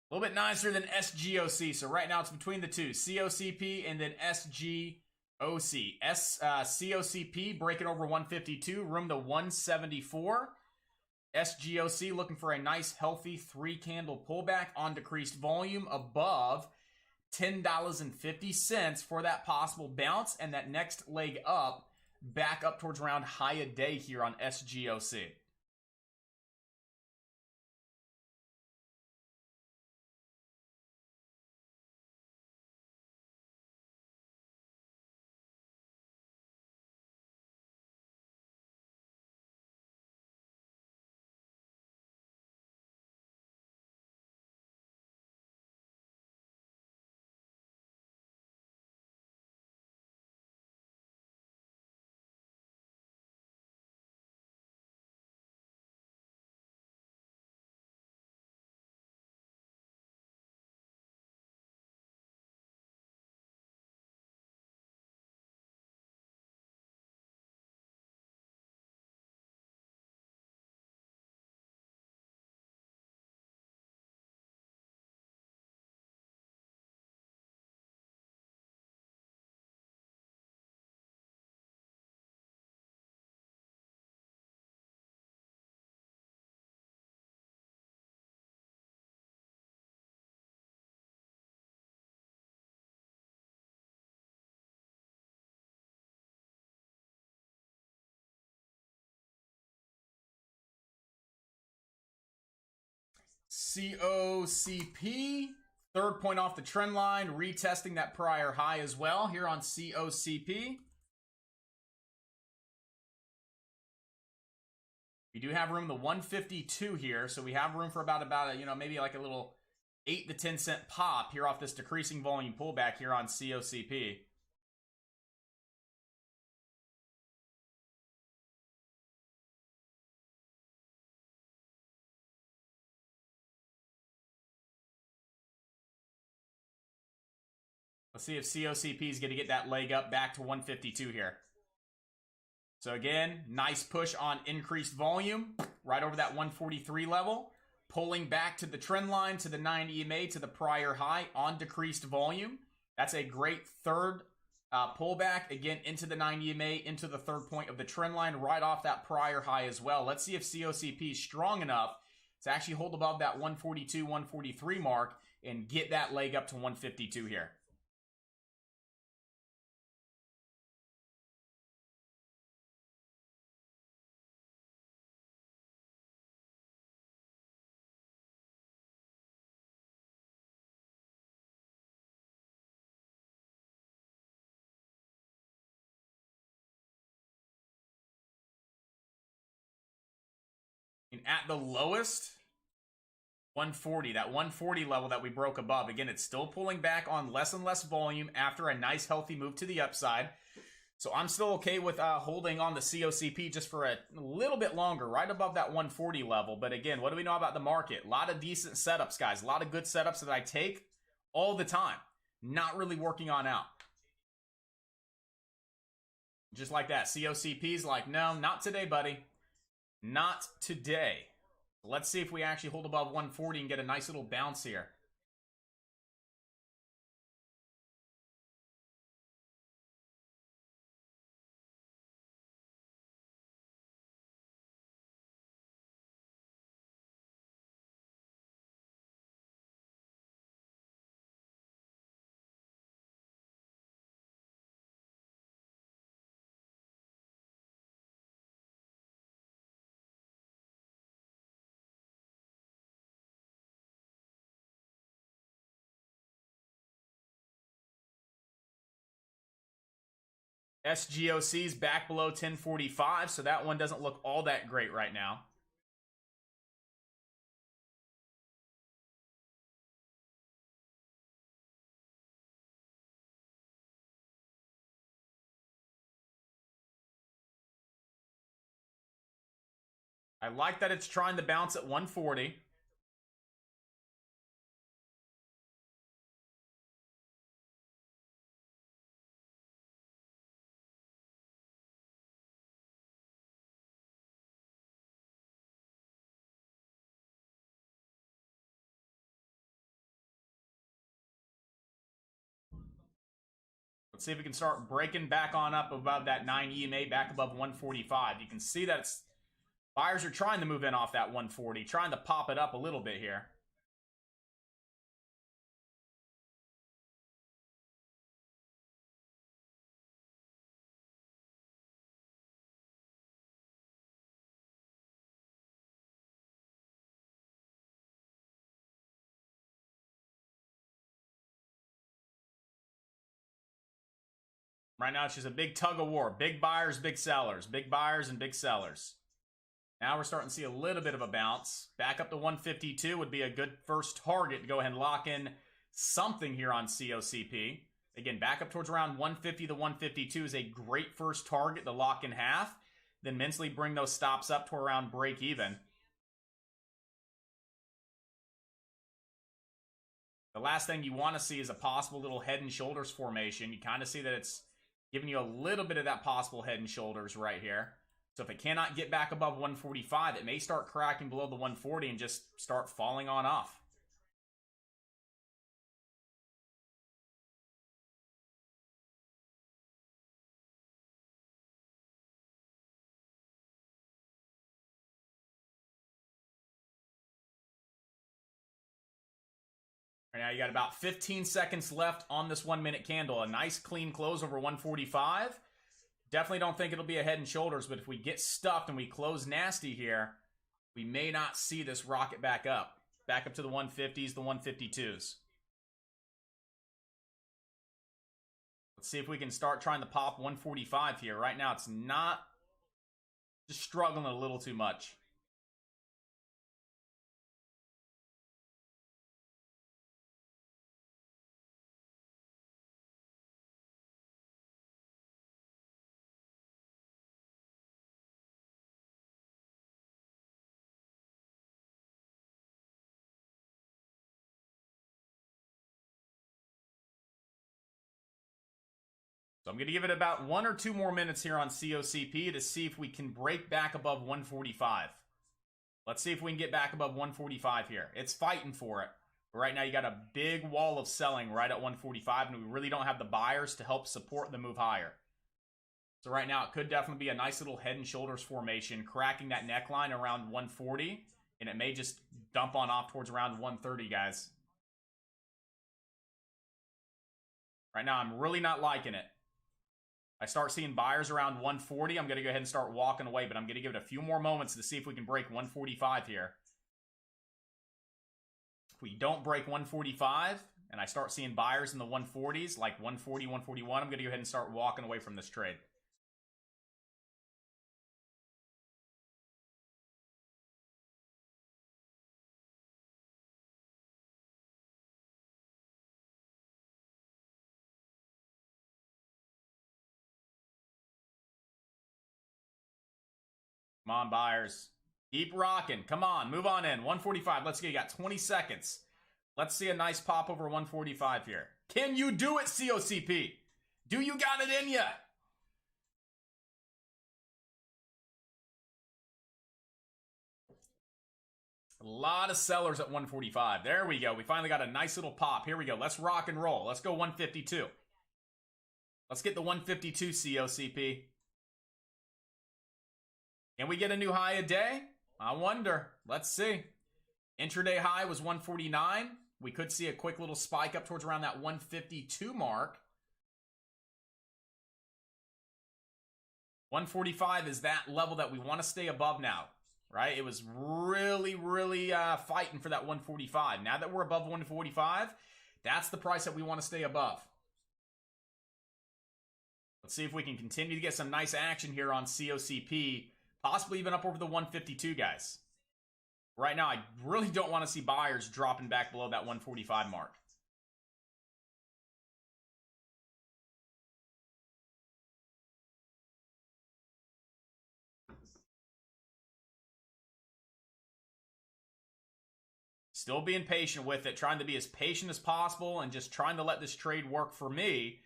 little bit nicer than SGOC. So right now it's between the two, COCP and then SGOC. COCP breaking over 152, room to 174. SGOC looking for a nice, healthy 3-candle pullback on decreased volume above $10.50 for that possible bounce and that next leg up, back up towards around high a day here on SGOC. COCP, third point off the trend line, retesting that prior high as well here on COCP. We do have room in the 152 here, so we have room for about a, maybe like a little 8 to 10 cent pop here off this decreasing volume pullback here on COCP. Let's see if COCP is going to get that leg up back to 152 here. So again, nice push on increased volume, right over that 143 level. Pulling back to the trend line, to the 90 EMA, to the prior high on decreased volume. That's a great third pullback, again, into the 90 EMA, into the third point of the trend line, right off that prior high as well. Let's see if COCP is strong enough to actually hold above that 142, 143 mark and get that leg up to 152 here. And at the lowest, 140, that 140 level that we broke above. Again, it's still pulling back on less and less volume after a nice healthy move to the upside. So I'm still okay with holding on the COCP just for a little bit longer, right above that 140 level. But again, what do we know about the market? A lot of decent setups, guys. A lot of good setups that I take all the time. Not really working on out. Just like that. COCP's like, no, not today, buddy. Not today. Let's see if we actually hold above 140 and get a nice little bounce here. SGOC's back below 1045, so that one doesn't look all that great right now. I like that it's trying to bounce at 140. Let's see if we can start breaking back on up above that 9 EMA, back above 145. You can see that buyers are trying to move in off that 140, trying to pop it up a little bit here. Right now, it's just a big tug of war. Big buyers, big sellers. Big buyers and big sellers. Now we're starting to see a little bit of a bounce. Back up to 152 would be a good first target to go ahead and lock in something here on COCP. Again, back up towards around 150 to 152 is a great first target to lock in half. Then mentally bring those stops up to around break even. The last thing you want to see is a possible little head and shoulders formation. You kind of see that it's giving you a little bit of that possible head and shoulders right here. So if it cannot get back above 145, it may start cracking below the 140 and just start falling on off. Right now you got about 15 seconds left on this 1 minute candle. A nice clean close over 145. Definitely don't think it'll be a head and shoulders, but if we get stuffed and we close nasty here, we may not see this rocket back up. Back up to the 150s, the 152s. Let's see if we can start trying to pop 145 here. Right now it's not, just struggling a little too much. So I'm going to give it about 1 or 2 more minutes here on COCP to see if we can break back above 145. Let's see if we can get back above 145 here. It's fighting for it. But right now you got a big wall of selling right at 145, and we really don't have the buyers to help support the move higher. So right now it could definitely be a nice little head and shoulders formation, cracking that neckline around 140, and it may just dump on off towards around 130, guys. Right now I'm really not liking it. I start seeing buyers around 140, I'm going to go ahead and start walking away, but I'm going to give it a few more moments to see if we can break 145 here. If we don't break 145, and I start seeing buyers in the 140s, like 140, 141, I'm going to go ahead and start walking away from this trade. Come on, buyers. Keep rocking. Come on, move on in. 145. Let's go. You got 20 seconds. Let's see a nice pop over 145 here. Can you do it, COCP? Do you got it in ya? A lot of sellers at 145. There we go. We finally got a nice little pop. Here we go. Let's rock and roll. Let's go 152. Let's get the 152 COCP. Can we get a new high a day? I wonder. Let's see. Intraday high was 149. We could see a quick little spike up towards around that 152 mark. 145 is that level that we want to stay above now, right? It was really fighting for that 145. Now that we're above 145, that's the price that we want to stay above. Let's see if we can continue to get some nice action here on COCP. Possibly even up over the 152, guys. Right now, I really don't want to see buyers dropping back below that 145 mark. Still being patient with it, trying to be as patient as possible and just trying to let this trade work for me.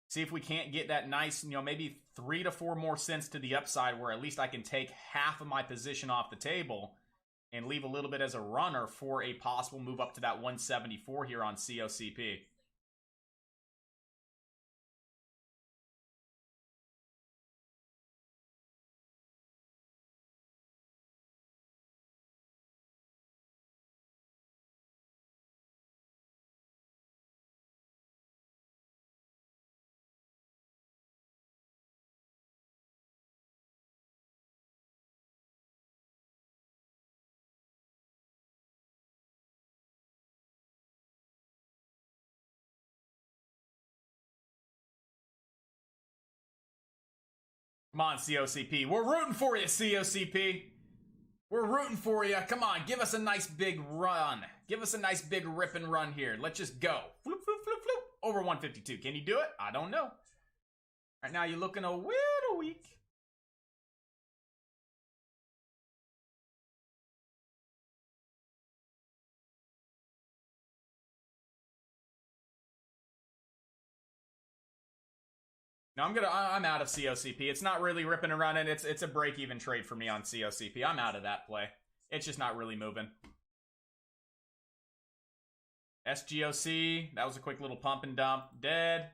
See if we can't get that nice, maybe 3 to 4 more cents to the upside where at least I can take half of my position off the table and leave a little bit as a runner for a possible move up to that 174 here on COCP. Come on, COCP. We're rooting for you, COCP. We're rooting for you. Come on, give us a nice big run. Give us a nice big rip and run here. Let's just go. Floop, floop, floop, floop. Over 152. Can you do it? I don't know. Right now, you're looking a little weak. No, I'm out of COCP. It's not really ripping and running. It's a break-even trade for me on COCP. I'm out of that play. It's just not really moving. SGOC, that was a quick little pump and dump. Dead.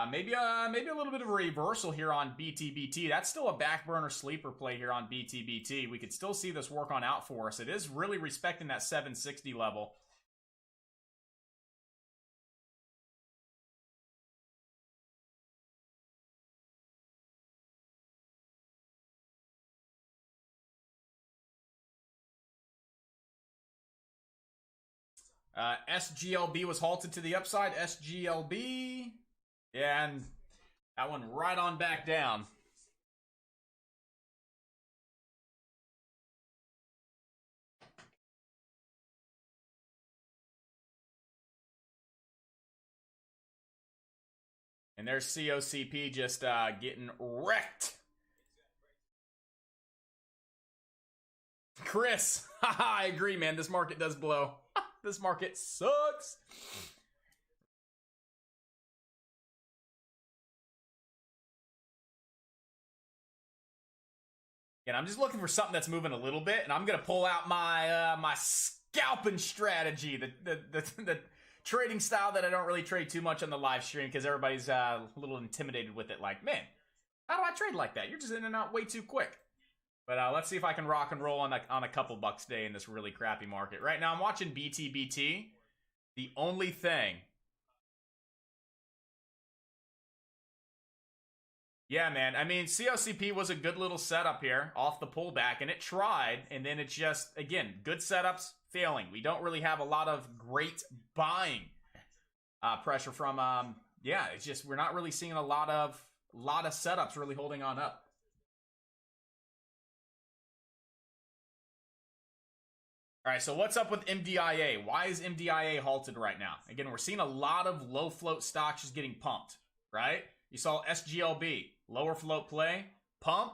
Maybe a little bit of a reversal here on BTBT. That's still a back burner sleeper play here on BTBT. We could still see this work on out for us. It is really respecting that 760 level. SGLB was halted to the upside. SGLB. Yeah, and that one right on back down. And there's COCP just getting wrecked. Chris, I agree, man. This market does blow. This market sucks. And I'm just looking for something that's moving a little bit, and I'm gonna pull out my my scalping strategy, the trading style that I don't really trade too much on the live stream because everybody's a little intimidated with it. Like, man, how do I trade like that? You're just in and out way too quick. But let's see if I can rock and roll on a couple bucks a day in this really crappy market. Right now, I'm watching BTBT. The only thing... Yeah, man. I mean, COCP was a good little setup here off the pullback, and it tried, and then it's just, again, good setups failing. We don't really have a lot of great buying pressure from, yeah, it's just, we're not really seeing a lot of setups really holding on up. All right, so what's up with MDIA? Why is MDIA halted right now? Again, we're seeing a lot of low float stocks just getting pumped, right? You saw SGLB, lower float play, pump,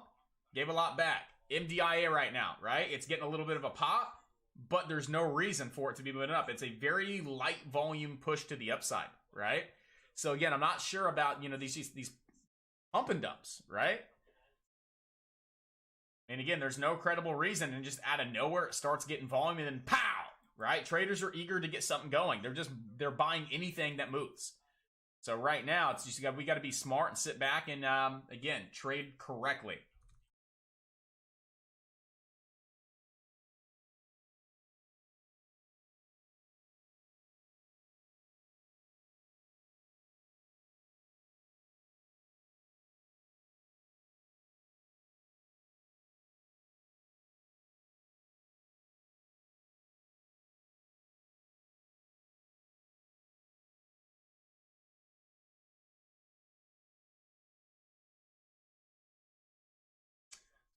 gave a lot back. MDIA right now, right? It's getting a little bit of a pop, but there's no reason for it to be moving up. It's a very light volume push to the upside, right? So again, I'm not sure about, you know, these pump and dumps, right? And again, there's no credible reason, and just out of nowhere, it starts getting volume, and then pow, right? Traders are eager to get something going. They're buying anything that moves. So right now, it's just we got to be smart and sit back and, again, trade correctly.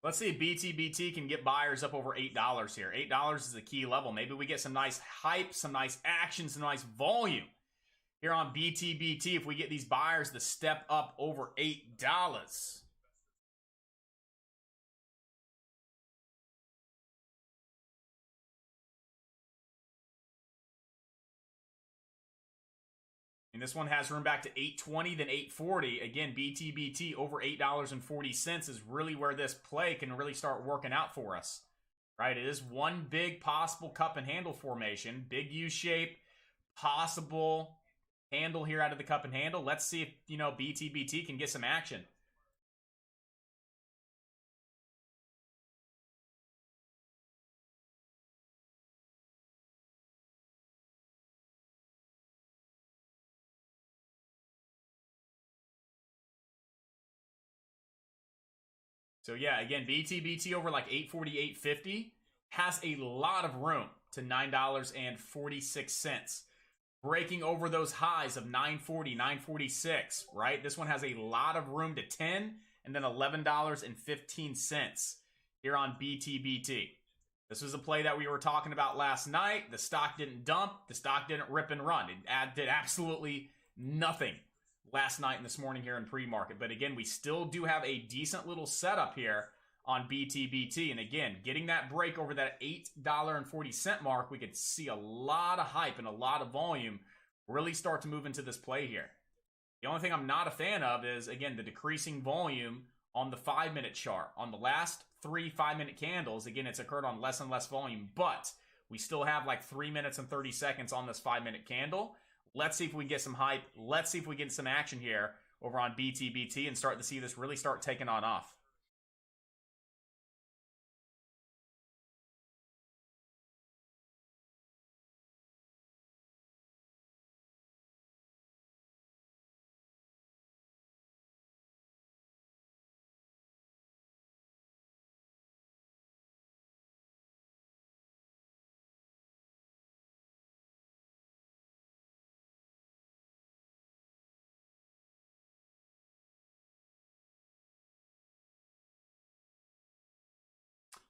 Let's see if BTBT can get buyers up over $8 here. $8 is the key level. Maybe we get some nice hype, some nice action, some nice volume here on BTBT if we get these buyers to step up over $8. And this one has room back to $8.20, then $8.40. Again, BTBT over $8.40 is really where this play can really start working out for us. Right? It is one big possible cup and handle formation. Big U shape, possible handle here out of the cup and handle. Let's see if, you know, BTBT can get some action. So yeah, again, BTBT over like $8.40, $8.50 has a lot of room to $9.46. breaking over those highs of 940, 946, right? This one has a lot of room to 10 and then $11.15 here on BTBT. This was a play that we were talking about last night. The stock didn't dump. The stock didn't rip and run. It did absolutely nothing last night and this morning here in pre-market. But again, we still do have a decent little setup here on BTBT. And again, getting that break over that $8.40 mark, we could see a lot of hype and a lot of volume really start to move into this play here. The only thing I'm not a fan of is, again, the decreasing volume on the 5-minute chart. On the last 3 5-minute candles, again, it's occurred on less and less volume, but we still have like 3 minutes and 30 seconds on this 5-minute candle. Let's see if we can get some hype. Let's see if we get some action here over on BTBT and start to see this really start taking on off.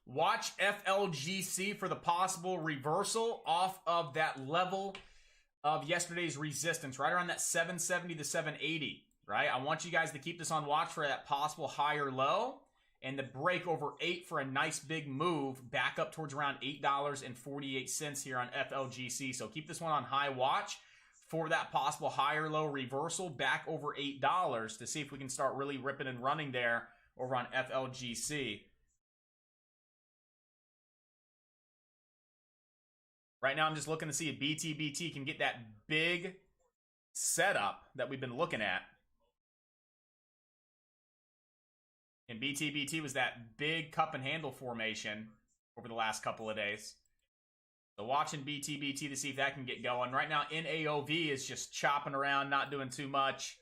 Watch FLGC for the possible reversal off of that level of yesterday's resistance, right around that 770 to 780, right? I want you guys to keep this on watch for that possible higher low and the break over 8 for a nice big move back up towards around $8.48 here on FLGC. So keep this one on high watch for that possible higher low reversal back over $8 to see if we can start really ripping and running there over on FLGC. Right now, I'm just looking to see if BTBT can get that big setup that we've been looking at. And BTBT was that big cup and handle formation over the last couple of days. So watching BTBT to see if that can get going. Right now, NAOV is just chopping around, not doing too much.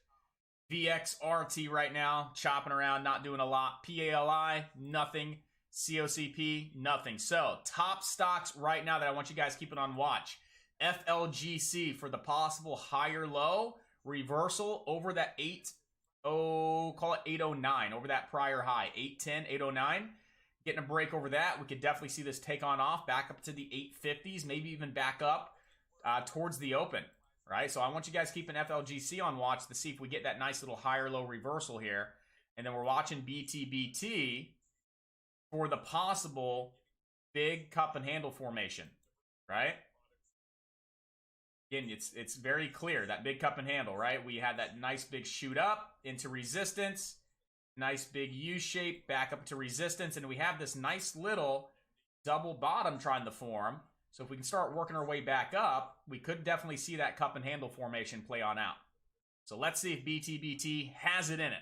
VXRT right now, chopping around, not doing a lot. PALI, nothing. COCP, nothing. So, top stocks right now that I want you guys keeping on watch. FLGC for the possible higher low reversal over that call it 809, over that prior high, 810, 809. Getting a break over that. We could definitely see this take on off back up to the 850s, maybe even back up towards the open, right? So I want you guys keeping FLGC on watch to see if we get that nice little higher low reversal here. And then we're watching BTBT for the possible big cup and handle formation, right? Again, it's very clear, that big cup and handle, right? We had that nice big shoot up into resistance, nice big U shape back up to resistance, and we have this nice little double bottom trying to form. So if we can start working our way back up, we could definitely see that cup and handle formation play on out. So let's see if BTBT has it in it.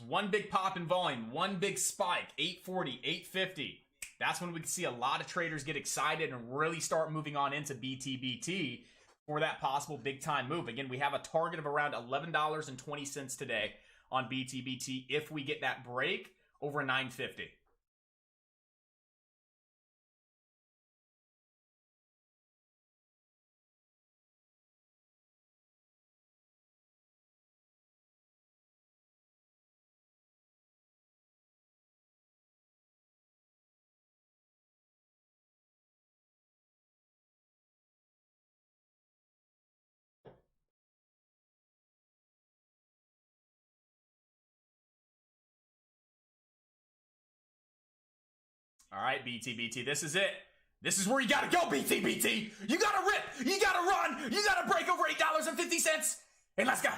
One big pop in volume, one big spike, 840, 850. That's when we can see a lot of traders get excited and really start moving on into BTBT for that possible big time move. Again, we have a target of around $11.20 today on BTBT if we get that break over 950. All right, BTBT, this is it. This is where you gotta go, BTBT. You gotta rip, you gotta run, you gotta break over $8.50, and let's go.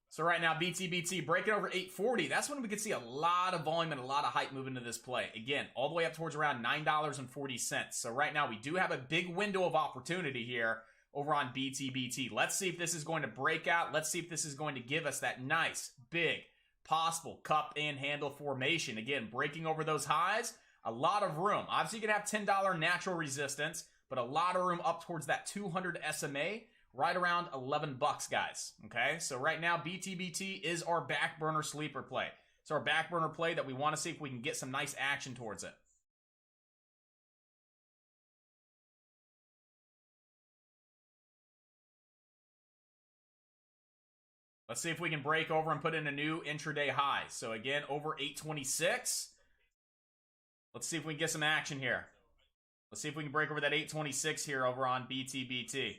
So right now, BTBT breaking over 840. That's when we could see a lot of volume and a lot of hype move into this play. Again, all the way up towards around $9.40. So right now, we do have a big window of opportunity here over on BTBT. Let's see if this is going to break out. Let's see if this is going to give us that nice, big, possible cup and handle formation. Again, breaking over those highs. A lot of room. Obviously, you can have $10 natural resistance, but a lot of room up towards that 200 SMA, right around $11, guys. Okay, so right now, BTBT is our back burner sleeper play. It's our back burner play that we want to see if we can get some nice action towards it. Let's see if we can break over and put in a new intraday high. So again, over 826. Let's see if we can get some action here. Let's see if we can break over that 826 here over on BTBT.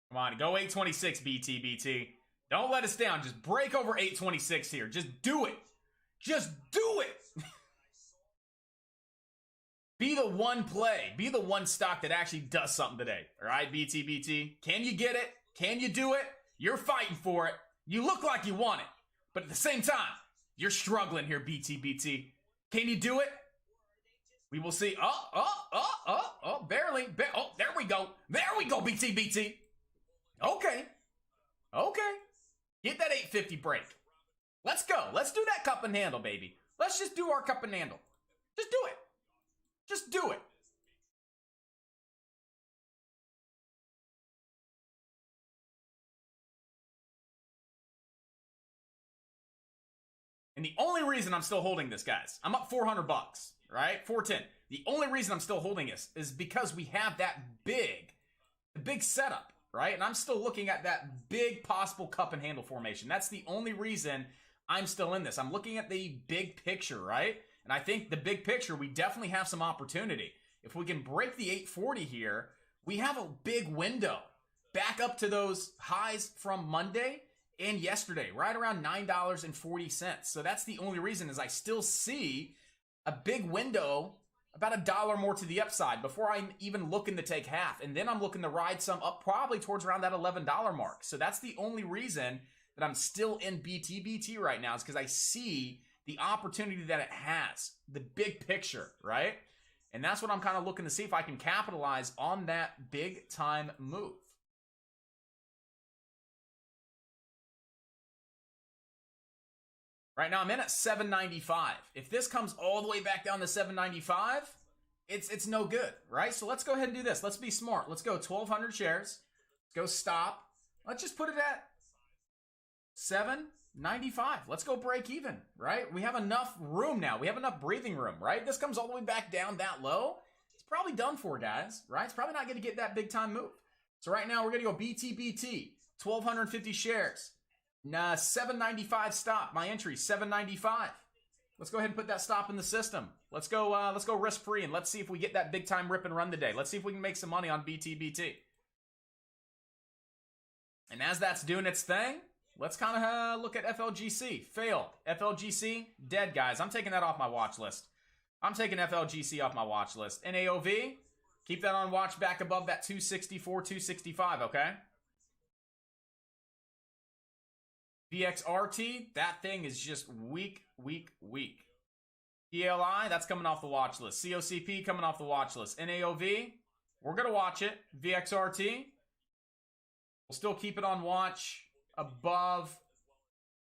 Come on, go 826, BTBT. Don't let us down. Just break over 826 here. Just do it. Just do it. Be the one play. Be the one stock that actually does something today. All right, BTBT. Can you get it? Can you do it? You're fighting for it. You look like you want it. But at the same time, you're struggling here, BTBT. Can you do it? We will see. Barely. Oh, there we go. There we go, BTBT. Okay. Get that 850 break. Let's go. Let's do that cup and handle, baby. Let's just do our cup and handle. Just do it. Just do it. And the only reason I'm still holding this, guys, I'm up 400 bucks, right? 410. The only reason I'm still holding this is because we have that big setup. Right? And I'm still looking at that big possible cup and handle formation. That's the only reason I'm still in this. I'm looking at the big picture, right? And I think the big picture, we definitely have some opportunity. If we can break the 840 here, we have a big window back up to those highs from Monday and yesterday, right around $9.40. So that's the only reason is I still see a big window about $1 more to the upside before I'm even looking to take half. And then I'm looking to ride some up probably towards around that $11 mark. So that's the only reason that I'm still in BTBT right now is because I see the opportunity that it has, the big picture, right? And that's what I'm kind of looking to see if I can capitalize on that big time move. Right now, I'm in at 795. If this comes all the way back down to 795, it's no good, right? So let's go ahead and do this. Let's be smart. Let's go 1,200 shares. Let's go stop. Let's just put it at 795. Let's go break even, right? We have enough room now. We have enough breathing room, right? This comes all the way back down that low. It's probably done for, guys, right? It's probably not going to get that big time move. So right now, we're going to go BTBT, 1,250 shares. 795 stop. My entry 795. Let's go ahead and put that stop in the system. Let's go risk free and let's see if we get that big time rip and run today. Let's see if we can make some money on BTBT. And as that's doing its thing, let's kind of look at FLGC. Failed. FLGC dead, guys. I'm taking that off my watch list. I'm taking FLGC off my watch list. NAOV, keep that on watch back above that 264, 265. Okay. VXRT, that thing is just weak. PLI, that's coming off the watch list. COCP coming off the watch list. NAOV, we're going to watch it. VXRT, we'll still keep it on watch above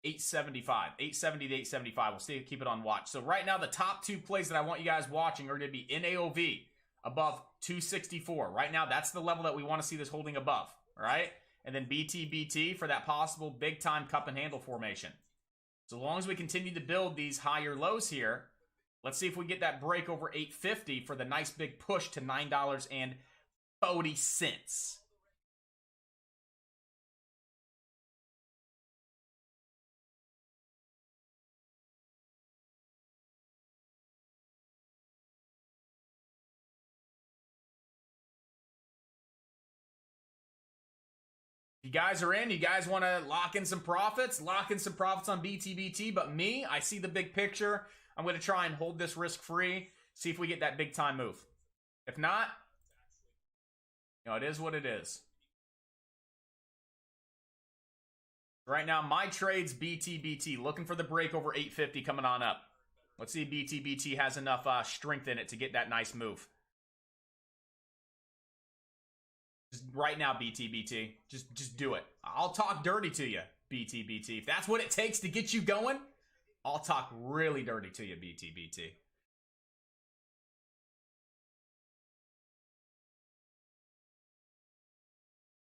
875. 870 to 875, we'll still keep it on watch. So right now, the top two plays that I want you guys watching are going to be NAOV above 264. Right now, that's the level that we want to see this holding above, all right? And then BTBT for that possible big-time cup and handle formation. So long as we continue to build these higher lows here, let's see if we get that break over 850 for the nice big push to $9.40. You guys are in. You guys want to lock in some profits? Lock in some profits on BTBT. But me, I see the big picture. I'm going to try and hold this risk-free. See if we get that big time move. If not, it is what it is. Right now, my trade's BTBT. Looking for the break over 850 coming on up. Let's see if BTBT has enough strength in it to get that nice move. right now, BT. Just do it. I'll talk dirty to you, BT. If that's what it takes to get you going, I'll talk really dirty to you, BT.